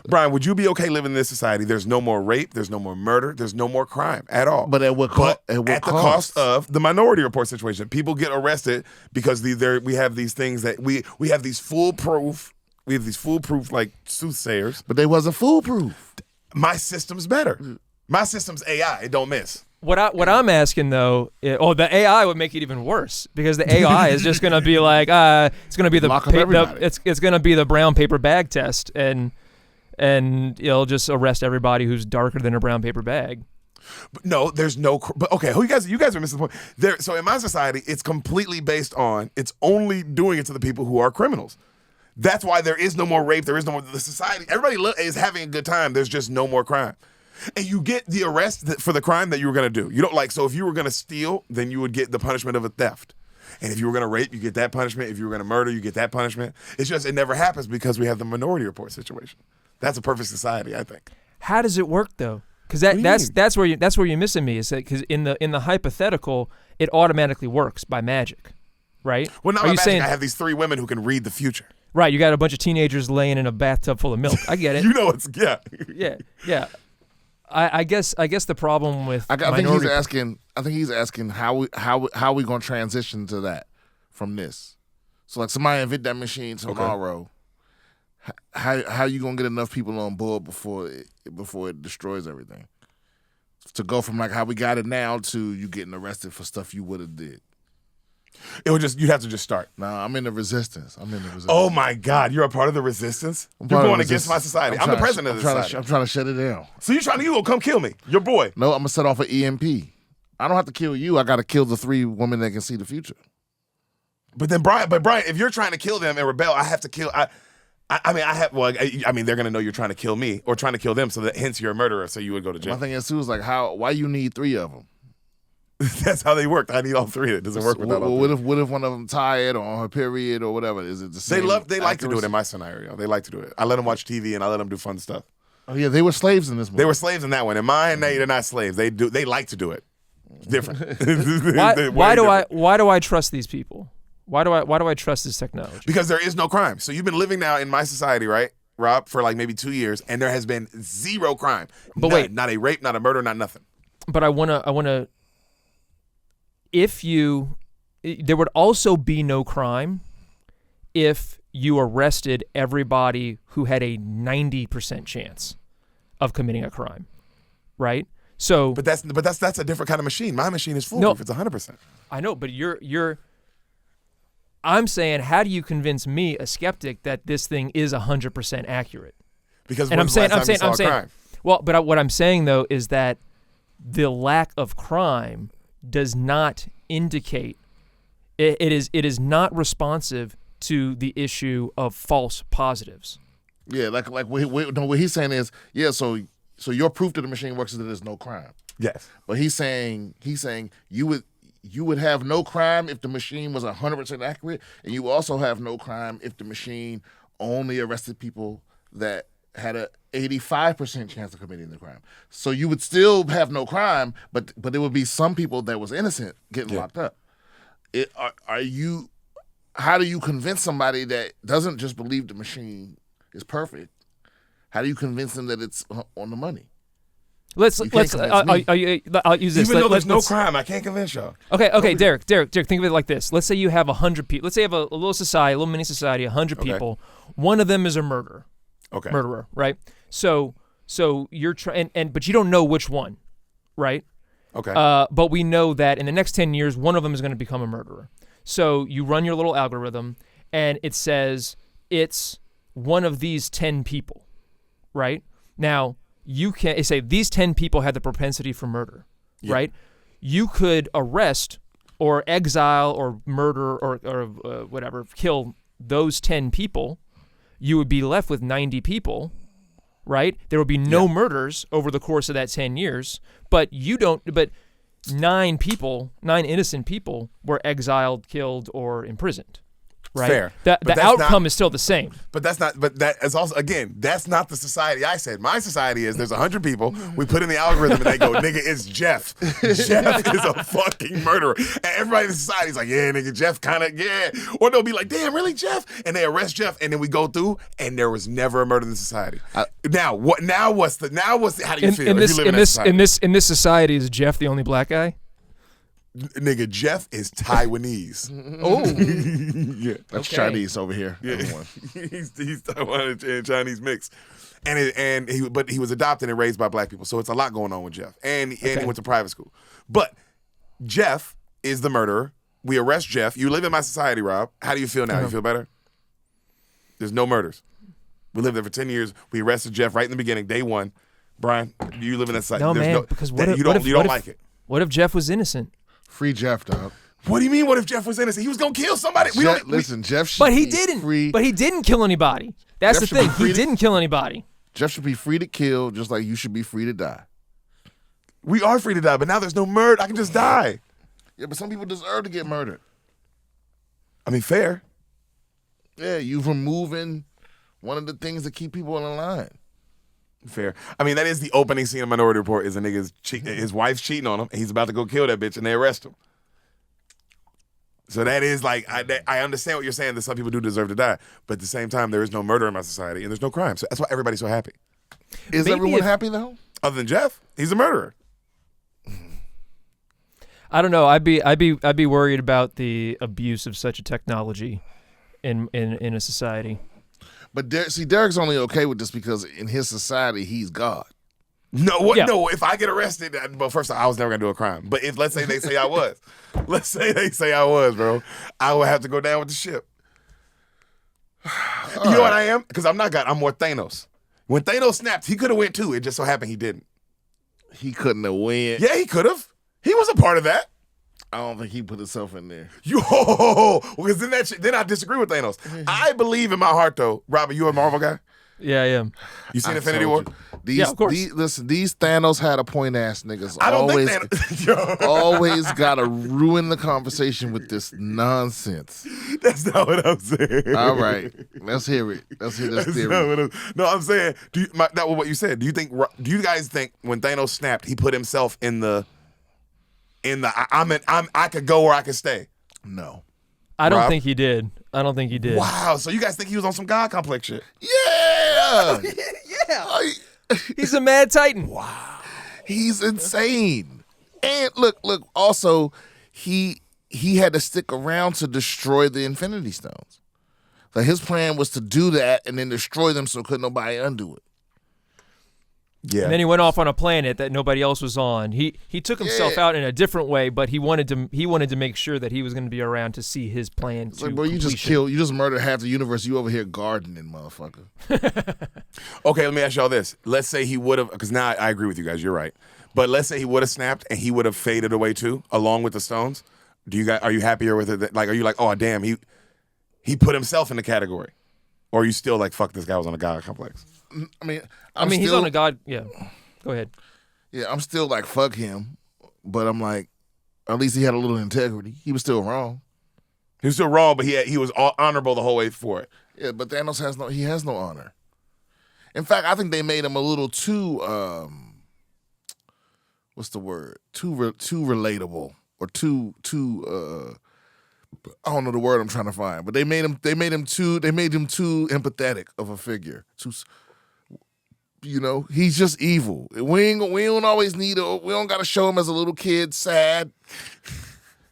Brian, would you be okay living in this society? There's no more rape. There's no more murder. There's no more crime at all. But at what the cost of the Minority Report situation. People get arrested because we have these things that we have these foolproof. We have these foolproof like soothsayers. But they wasn't foolproof. My system's better. My system's AI. It don't miss. What I'm asking though, the AI would make it even worse, because the AI is just gonna be like, it's gonna be Lock up everybody. it's gonna be the brown paper bag test, and it'll just arrest everybody who's darker than a brown paper bag. But no, there's no. But okay, you guys are missing the point. So in my society, it's completely based on. It's only doing it to the people who are criminals. That's why there is no more rape. There is no more. The society, everybody is having a good time. There's just no more crime. And you get the arrest for the crime that you were going to do. You don't like, so if you were going to steal, then you would get the punishment of a theft. And if you were going to rape, you get that punishment. If you were going to murder, you get that punishment. It's just, it never happens because we have the Minority Report situation. That's a perfect society, I think. How does it work though? Because that's where you're missing me. Is that because in the hypothetical, it automatically works by magic, right? Well, not Are by you magic. saying, I have these 3 women who can read the future. right? You got a bunch of teenagers laying in a bathtub full of milk. I get it. You know it's, yeah. Yeah. I guess the problem with I think he's asking how we gonna transition to that from this. So like somebody invent that machine tomorrow. Okay. How you gonna get enough people on board before it destroys everything? To go from like how we got it now to you getting arrested for stuff you would have did. You'd have to just start. Nah, I'm in the resistance. Oh my God, you're a part of the resistance? You're going against my society. I'm the president of the society. I'm trying to shut it down. So you gonna come kill me, your boy? No, I'm gonna set off an EMP. I don't have to kill you. I got to kill the 3 women that can see the future. But then Brian, if you're trying to kill them and rebel, I have to kill. I mean, they're gonna know you're trying to kill me or trying to kill them, so that hence you're a murderer, so you would go to jail. My thing is too is like why you need 3 of them? That's how they work. I need all 3. It doesn't work without all 3. What if one of them tired or on her period or whatever? Is it the same? They like to do it in my scenario. They like to do it. I let them watch TV and I let them do fun stuff. Oh yeah, they were slaves in this movie. They were slaves in that one. In mine, they're not slaves. They like to do it. It's different. Why do I trust these people? Why do I trust this technology? Because there is no crime. So you've been living now in my society, right, Rob, for like maybe 2 years, and there has been 0 crime. But wait, not a rape, not a murder, not nothing. But I wanna. There would also be no crime if you arrested everybody who had a 90% chance of committing a crime, right? So, but that's a different kind of machine. My machine is foolproof. It's 100%. I know, but I'm saying, how do you convince me, a skeptic, that this thing is 100% accurate? Because and I'm saying, crime? Well, but what I'm saying though is that the lack of crime does not indicate it is not responsive to the issue of false positives. Yeah, like what he's saying is, yeah, so your proof that the machine works is that there's no crime. Yes. But he's saying you would have no crime if the machine was 100% accurate, and you also have no crime if the machine only arrested people that had a 85% chance of committing the crime. So you would still have no crime, but there would be some people that was innocent getting locked up. How do you convince somebody that doesn't just believe the machine is perfect? How do you convince them that it's on the money? I'll use this. Even though there's no crime, I can't convince y'all. Okay, Deric, think of it like this. Let's say you have 100 people. Let's say you have a little society, a little mini society, 100 people. One of them is a murderer. Okay. Murderer, right? So you're trying, but you don't know which one, right? Okay. But we know that in the next 10 years, one of them is going to become a murderer. So you run your little algorithm, and it says it's one of these 10 people, right? Now, you can say these 10 people have the propensity for murder, right? You could arrest or exile or murder or whatever, kill those 10 people. You would be left with 90 people, right? There would be no murders over the course of that 10 years, but 9 innocent people were exiled, killed, or imprisoned. Right? Fair. The outcome is still the same. But that is also, again, that's not the society I said. My society is there's 100 people, we put in the algorithm and they go, nigga, it's Jeff. Jeff is a fucking murderer. And everybody in the society is like, yeah, nigga, Jeff kind of, yeah. Or they'll be like, damn, really, Jeff? And they arrest Jeff, and then we go through, and there was never a murder in the society. How do you feel if you live in that society? In this society, is Jeff the only black guy? Nigga, Jeff is Taiwanese. Yeah, that's Chinese over here. Yeah, he's Taiwan and Chinese mix, but he was adopted and raised by black people, so it's a lot going on with Jeff, and he went to private school. But Jeff is the murderer. We arrest Jeff. You live in my society, Rob. How do you feel now? You feel better? There's no murders. We lived there for 10 years. We arrested Jeff right in the beginning, day one. Brian, do you live in that society? No, man, because you don't like it. What if Jeff was innocent? Free Jeff, dog. What do you mean? What if Jeff was innocent? He was gonna kill somebody. Jeff should But he be didn't. free. But he didn't kill anybody. That's Jeff the thing. should be free He to- didn't kill anybody. Jeff should be free to kill, just like you should be free to die. We are free to die, but now there's no murder. I can just die. Yeah, but some people deserve to get murdered. I mean, fair. Yeah, you're removing one of the things that keep people in line. Fair. I mean, that is the opening scene of Minority Report. Is a nigga's his wife's cheating on him, and he's about to go kill that bitch, and they arrest him. So that is like, I understand what you're saying, that some people do deserve to die, but at the same time, there is no murder in my society, and there's no crime. So that's why everybody's so happy. Is everyone happy though? Other than Jeff, he's a murderer. I don't know. I'd be worried about the abuse of such a technology in a society. But Deric's only okay with this because in his society, he's God. No, no. If I get arrested, well, first of all, I was never gonna do a crime. But if let's say they say I was, bro, I would have to go down with the ship. You know what I am? Because I'm not God. I'm more Thanos. When Thanos snapped, he could have went too. It just so happened he didn't. He couldn't have win. Yeah, he could have. He was a part of that. I don't think he put himself in there. Because then I disagree with Thanos. I believe in my heart, though. Robert, you a Marvel guy? Yeah, I am. You seen Infinity War? Yeah, of course. These Thanos had a point ass niggas. I don't think Thanos. Always gotta ruin the conversation with this nonsense. That's not what I'm saying. All right, let's hear it. Let's hear this theory. I'm saying, that was what you said. Do you guys think when Thanos snapped, he put himself in the I could go or I could stay? No. I don't Rob? think he did. I don't think he did. Wow. So you guys think he was on some God complex shit? Yeah. Yeah. He's a mad titan. Wow. He's insane. And look. Also, he had to stick around to destroy the Infinity Stones. Like his plan was to do that and then destroy them so couldn't nobody undo it. Yeah. And then he went off on a planet that nobody else was on. He took himself out in a different way, but he wanted to make sure that he was going to be around to see his plan. It's like, bro, you just murdered half the universe. You over here gardening, motherfucker. Okay, let me ask y'all this. Let's say he would have, because now I agree with you guys. You're right. But let's say he would have snapped and he would have faded away too, along with the stones. Are you happier with it? Like, are you like, oh damn, he put himself in the category, or are you still like, fuck, this guy was on a God complex? I mean, he's on a God. Yeah, go ahead. Yeah, I'm still like, fuck him, but I'm like, at least he had a little integrity. He was still wrong. He was still wrong, but he was honorable the whole way for it. Yeah, but Thanos has no honor. In fact, I think they made him a little too what's the word? Too relatable or too I don't know the word I'm trying to find, but they made him too empathetic of a figure. He's just evil. We don't always we don't got to show him as a little kid sad.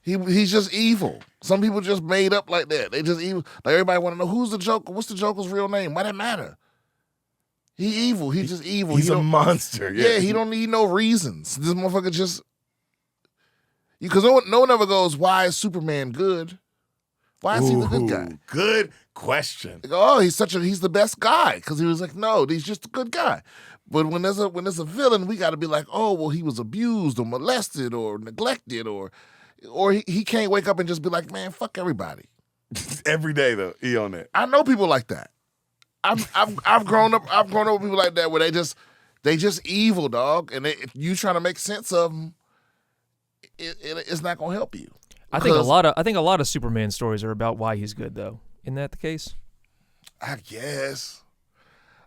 He's just evil. Some people just made up like that. They just evil. Like everybody want to know who's the Joker. What's the Joker's real name? Why that matter? He evil. He's just evil. He's a monster. Yeah, he don't need no reasons. This motherfucker just because no one ever goes, why is Superman good? Why is he the good guy? Good question. They go, he's the best guy because he was like, no, he's just a good guy. But when there's a villain, we got to be like, oh, well, he was abused or molested or neglected or he can't wake up and just be like, man, fuck everybody. Every day though, he on that. I know people like that. I've grown up with people like that where they just evil, dog, and if you trying to make sense of them, it's not gonna help you. I think a lot of Superman stories are about why he's good, though. Isn't that the case? I guess.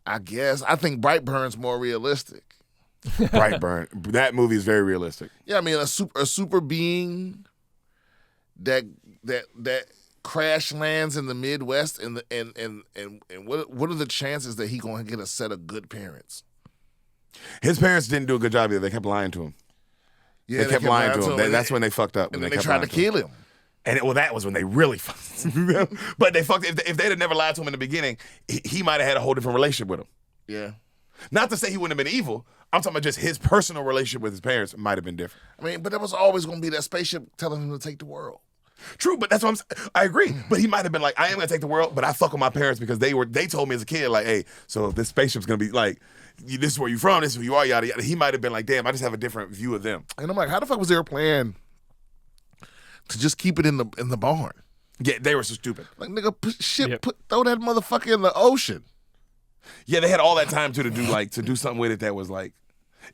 I think Brightburn's more realistic. Brightburn. That movie is very realistic. Yeah, I mean a super being that crash lands in the Midwest and what are the chances that he gonna get a set of good parents? His parents didn't do a good job either. They kept lying to him. Yeah, they kept lying to him. That's when they fucked up. And they tried to kill him. And that was when they really fucked him. But they fucked. If they'd have never lied to him in the beginning, he might have had a whole different relationship with him. Yeah. Not to say he wouldn't have been evil. I'm talking about just his personal relationship with his parents might have been different. I mean, but there was always going to be that spaceship telling him to take the world. True, but that's what I agree. But he might have been like, I am going to take the world, but I fuck with my parents because they told me as a kid, like, hey, so if this spaceship's going to be like, this is where you from, this is who you are, yada, yada. He might have been like, damn, I just have a different view of them. And I'm like, how the fuck was their plan to just keep it in the barn? Yeah, they were so stupid. Like, nigga, throw that motherfucker in the ocean. Yeah, they had all that time to do something with it that was like,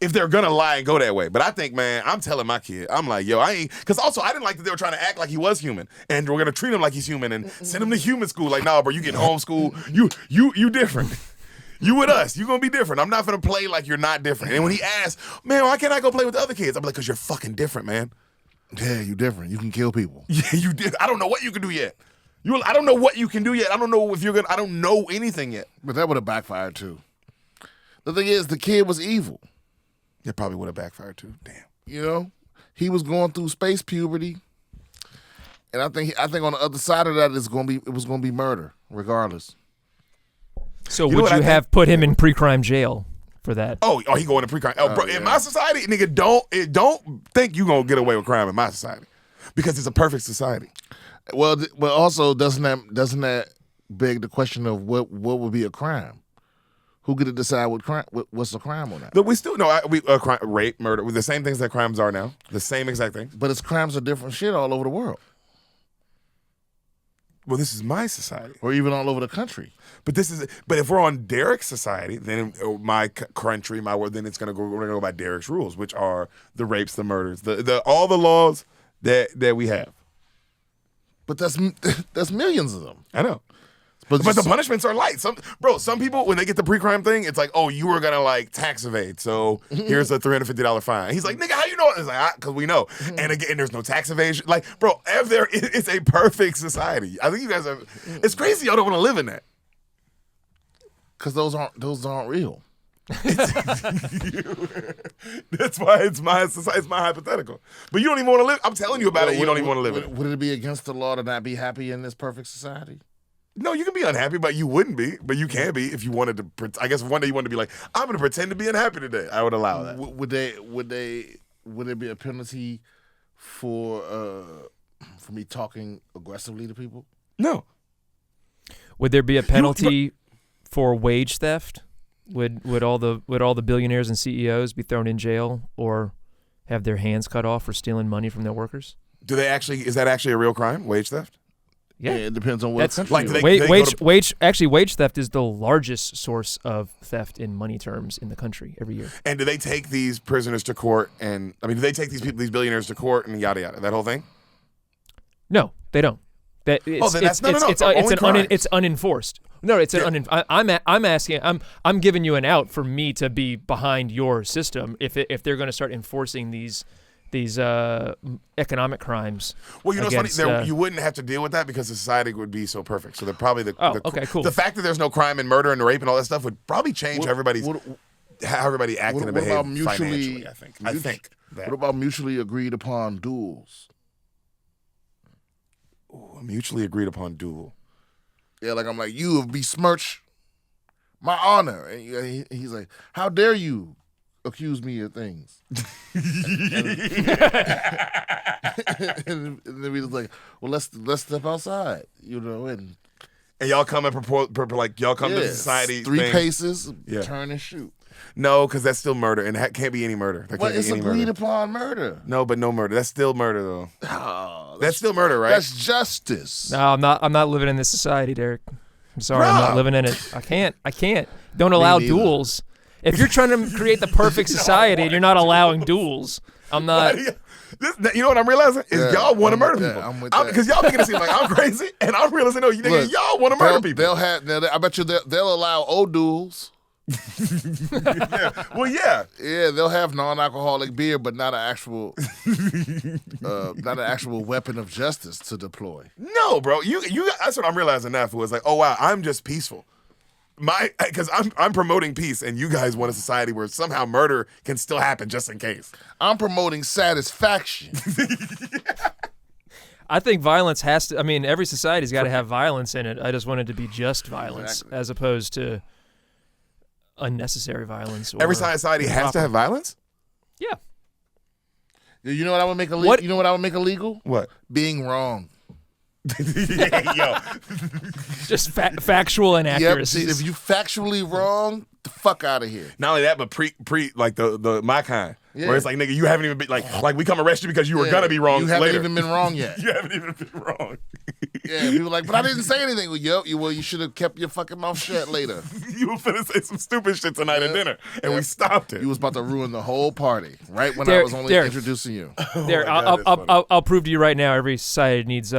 if they're gonna lie and go that way. But I think, man, I'm telling my kid, I'm like, yo, I ain't, because also I didn't like that they were trying to act like he was human, and we're gonna treat him like he's human and send him to human school. Like, nah, bro, you getting homeschool, you different. You with us, you gonna be different. I'm not gonna play like you're not different. And when he asked, man, why can't I go play with the other kids? I'm like, because you're fucking different, man. Yeah, you different. You can kill people. Yeah, you did. I don't know what you can do yet. I don't know what you can do yet. I don't know if you're gonna. I don't know anything yet. But that would have backfired too. The thing is, the kid was evil. It probably would have backfired too. Damn. He was going through space puberty, and I think on the other side of that it was gonna be murder, regardless. So would you have put him in pre-crime jail for that? Oh, he going to pre-crime. Bro, in my society, nigga, don't think you gonna get away with crime in my society because it's a perfect society. Well, also doesn't that beg the question of what would be a crime? Who get to decide what's a crime or not? But we still crime, rape, murder, the same things that crimes are now, the same exact things. But it's crimes of different shit all over the world. Well, this is my society, or even all over the country. But if we're on Deric's society, then my country, my world, then we're gonna go by Deric's rules, which are the rapes, the murders, all the laws that we have. But that's millions of them. I know. But the punishments are light. Some people, when they get the pre-crime thing, it's like, oh, you were going to like tax evade, so here's a $350 fine. He's like, nigga, how you know? It's like, because we know. And again, there's no tax evasion. Like, bro, it's a perfect society. I think you guys it's crazy y'all don't want to live in that. Because those aren't real. That's why it's my society, it's my hypothetical. But you don't even want to live. I'm telling you about it. You don't even want to live in it. Would it be against the law to not be happy in this perfect society? No, you can be unhappy, but you wouldn't be. But you can be if you wanted to. I guess if one day you wanted to be like, I'm going to pretend to be unhappy today. I would allow that. Would there be a penalty for me talking aggressively to people? No. Would there be a penalty for wage theft? Would all the billionaires and CEOs be thrown in jail or have their hands cut off for stealing money from their workers? Is that actually a real crime? Wage theft? Yeah, it depends on what country. Like wage theft is the largest source of theft in money terms in the country every year. And do they take these prisoners to court? And do they take these billionaires to court and yada yada? That whole thing? No, they don't. It's unenforced. No, it's I'm asking. I'm giving you an out for me to be behind your system if they're going to start enforcing these economic crimes. Well, you know against, what's funny? You wouldn't have to deal with that because society would be so perfect. So they're probably okay, cool. The fact that there's no crime and murder and rape and all that stuff would probably change how everybody acting and behave financially. I think. That. What about mutually agreed upon duels? Ooh, a mutually agreed upon duel. Yeah, like I'm like, you have besmirched my honor. And he's like, how dare you accuse me of things? and then we was like, well, let's step outside, and y'all come and propose, like y'all come to society. 3 paces, turn and shoot. No, because that's still murder, and that can't be any murder. It's agreed upon murder. No, but no murder. That's still murder, though. Oh, that's still murder, right? That's justice. No, I'm not living in this society, Deric. I'm sorry, I'm not living in it. I can't. Don't allow duels. If you're trying to create the perfect society and you're not allowing duels, I'm not. You know what I'm realizing is y'all want to murder people. I'm with that. Because y'all making it seem like I'm crazy, and I'm realizing no, y'all want to murder people. I bet you they'll allow old duels. Yeah. Well, yeah. Yeah, they'll have non-alcoholic beer, but not an actual weapon of justice to deploy. No, bro. You. That's what I'm realizing now. It was like, oh wow, I'm just peaceful. Because I'm promoting peace, and you guys want a society where somehow murder can still happen just in case. I'm promoting satisfaction. I think violence has to. I mean, every society's got to have violence in it. I just want it to be just violence, as opposed to unnecessary violence. Every society has to have violence? Yeah. You know what I would make illegal? You know what I would make illegal? What? Being wrong. Yo. Just factual inaccuracies. Yep. If you factually wrong, the fuck out of here. Not only that, but pre like the my kind. Yeah. Where it's like, nigga, you haven't even been like we come arrest you because you were gonna be wrong. You haven't later. even been wrong yet. You haven't even been wrong. Yeah, people like, but I didn't say anything. Well, you should have kept your fucking mouth shut later. You were finna say some stupid shit tonight at dinner, and we stopped it. You was about to ruin the whole party right when I was only introducing you. I'll prove to you right now. Every society needs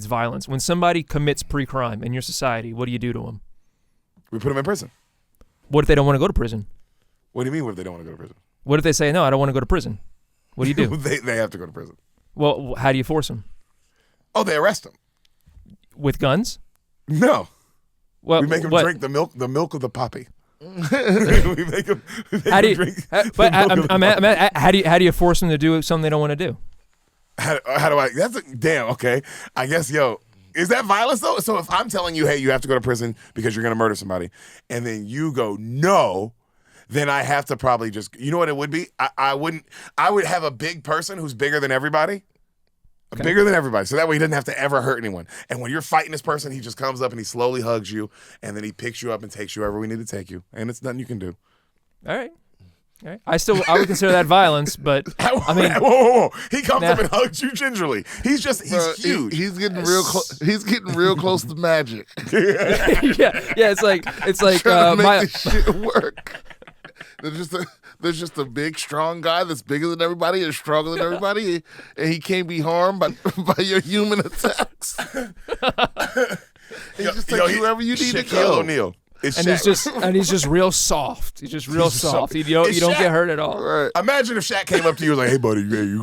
violence. When somebody commits pre-crime in your society, what do you do to them? We put them in prison. What if they don't want to go to prison? What do you mean? What if they don't want to go to prison? What if they say, no, I don't want to go to prison? What do you do? They have to go to prison. Well, how do you force them? Oh, they arrest them. With guns? No. Well, we make them drink the milk of the poppy. we make them drink. How do you force them to do something they don't want to do? How do I? Damn. Okay. I guess is that violence though? So if I'm telling you, hey, you have to go to prison because you're gonna murder somebody, and then you go no, then I have to probably just. You know what it would be? I would have a big person who's bigger than everybody. Okay. Bigger than everybody. So that way he doesn't have to ever hurt anyone. And when you're fighting this person, he just comes up and he slowly hugs you, and then he picks you up and takes you wherever we need to take you. And it's nothing you can do. All right. I would consider that violence, but I mean, whoa. He comes up and hugs you gingerly. He's huge. He's getting real close. He's getting real close to magic. yeah. It's like trying to make this shit work. There's just a big, strong guy that's bigger than everybody and stronger than everybody, and he can't be harmed by your human attacks. He just takes you wherever you need to go. O'Neal. And he's just real soft. He's just real soft. You don't get hurt at all. Right. Imagine if Shaq came up to you and was like, "Hey, buddy, you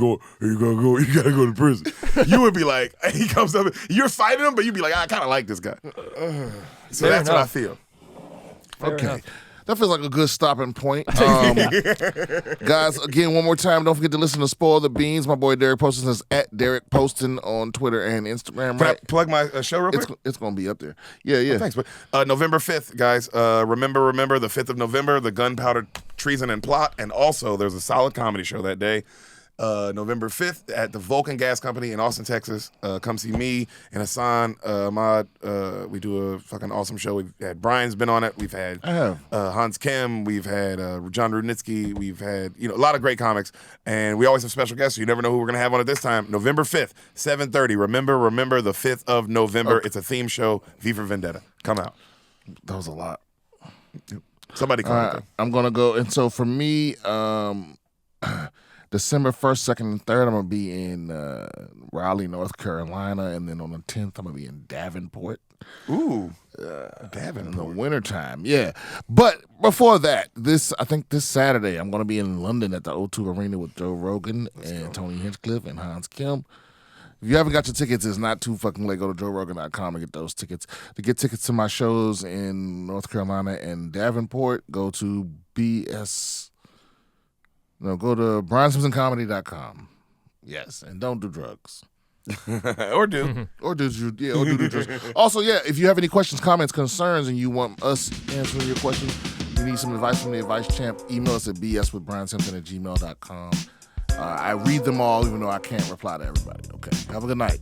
gotta go to prison." You would be like, he comes up, you're fighting him, but you'd be like, I kind of like this guy. So that's what I feel. Okay. Enough. That feels like a good stopping point. Guys, again, one more time, don't forget to listen to Spoil the Beans. My boy Deric Poston is at Deric Poston on Twitter and Instagram. Can I plug my show real quick? It's going to be up there. Yeah. Oh, thanks. But November 5th, guys. Remember, the 5th of November, the Gunpowder Treason and Plot. And also, there's a solid comedy show that day. November 5th at the Vulcan Gas Company in Austin, Texas. Come see me and Hassan Ahmad. We do a fucking awesome show. We've had Brian's been on it. We've had Hans Kim. We've had John Rudnitsky. We've had a lot of great comics. And we always have special guests, so you never know who we're going to have on it this time. November 5th, 7:30. Remember the 5th of November. Okay. It's a theme show. V for Vendetta. Come out. That was a lot. Somebody come out. I'm going to go. And so for me, December 1st, 2nd, and 3rd, I'm going to be in Raleigh, North Carolina. And then on the 10th, I'm going to be in Davenport. Ooh. in the wintertime. Yeah. But before that, I think this Saturday, I'm going to be in London at the O2 Arena with Joe Rogan and Tony Hinchcliffe and Hans Kim. If you haven't got your tickets, it's not too fucking late. Go to JoeRogan.com and get those tickets. To get tickets to my shows in North Carolina and Davenport, go to BrianSimpsonComedy.com. Yes, and don't do drugs. or do. Or do drugs. Also, if you have any questions, comments, concerns, and you want us answering your questions, you need some advice from the Advice Champ, email us at bswithbriansimpson@gmail.com. I read them all, even though I can't reply to everybody. Okay. Have a good night.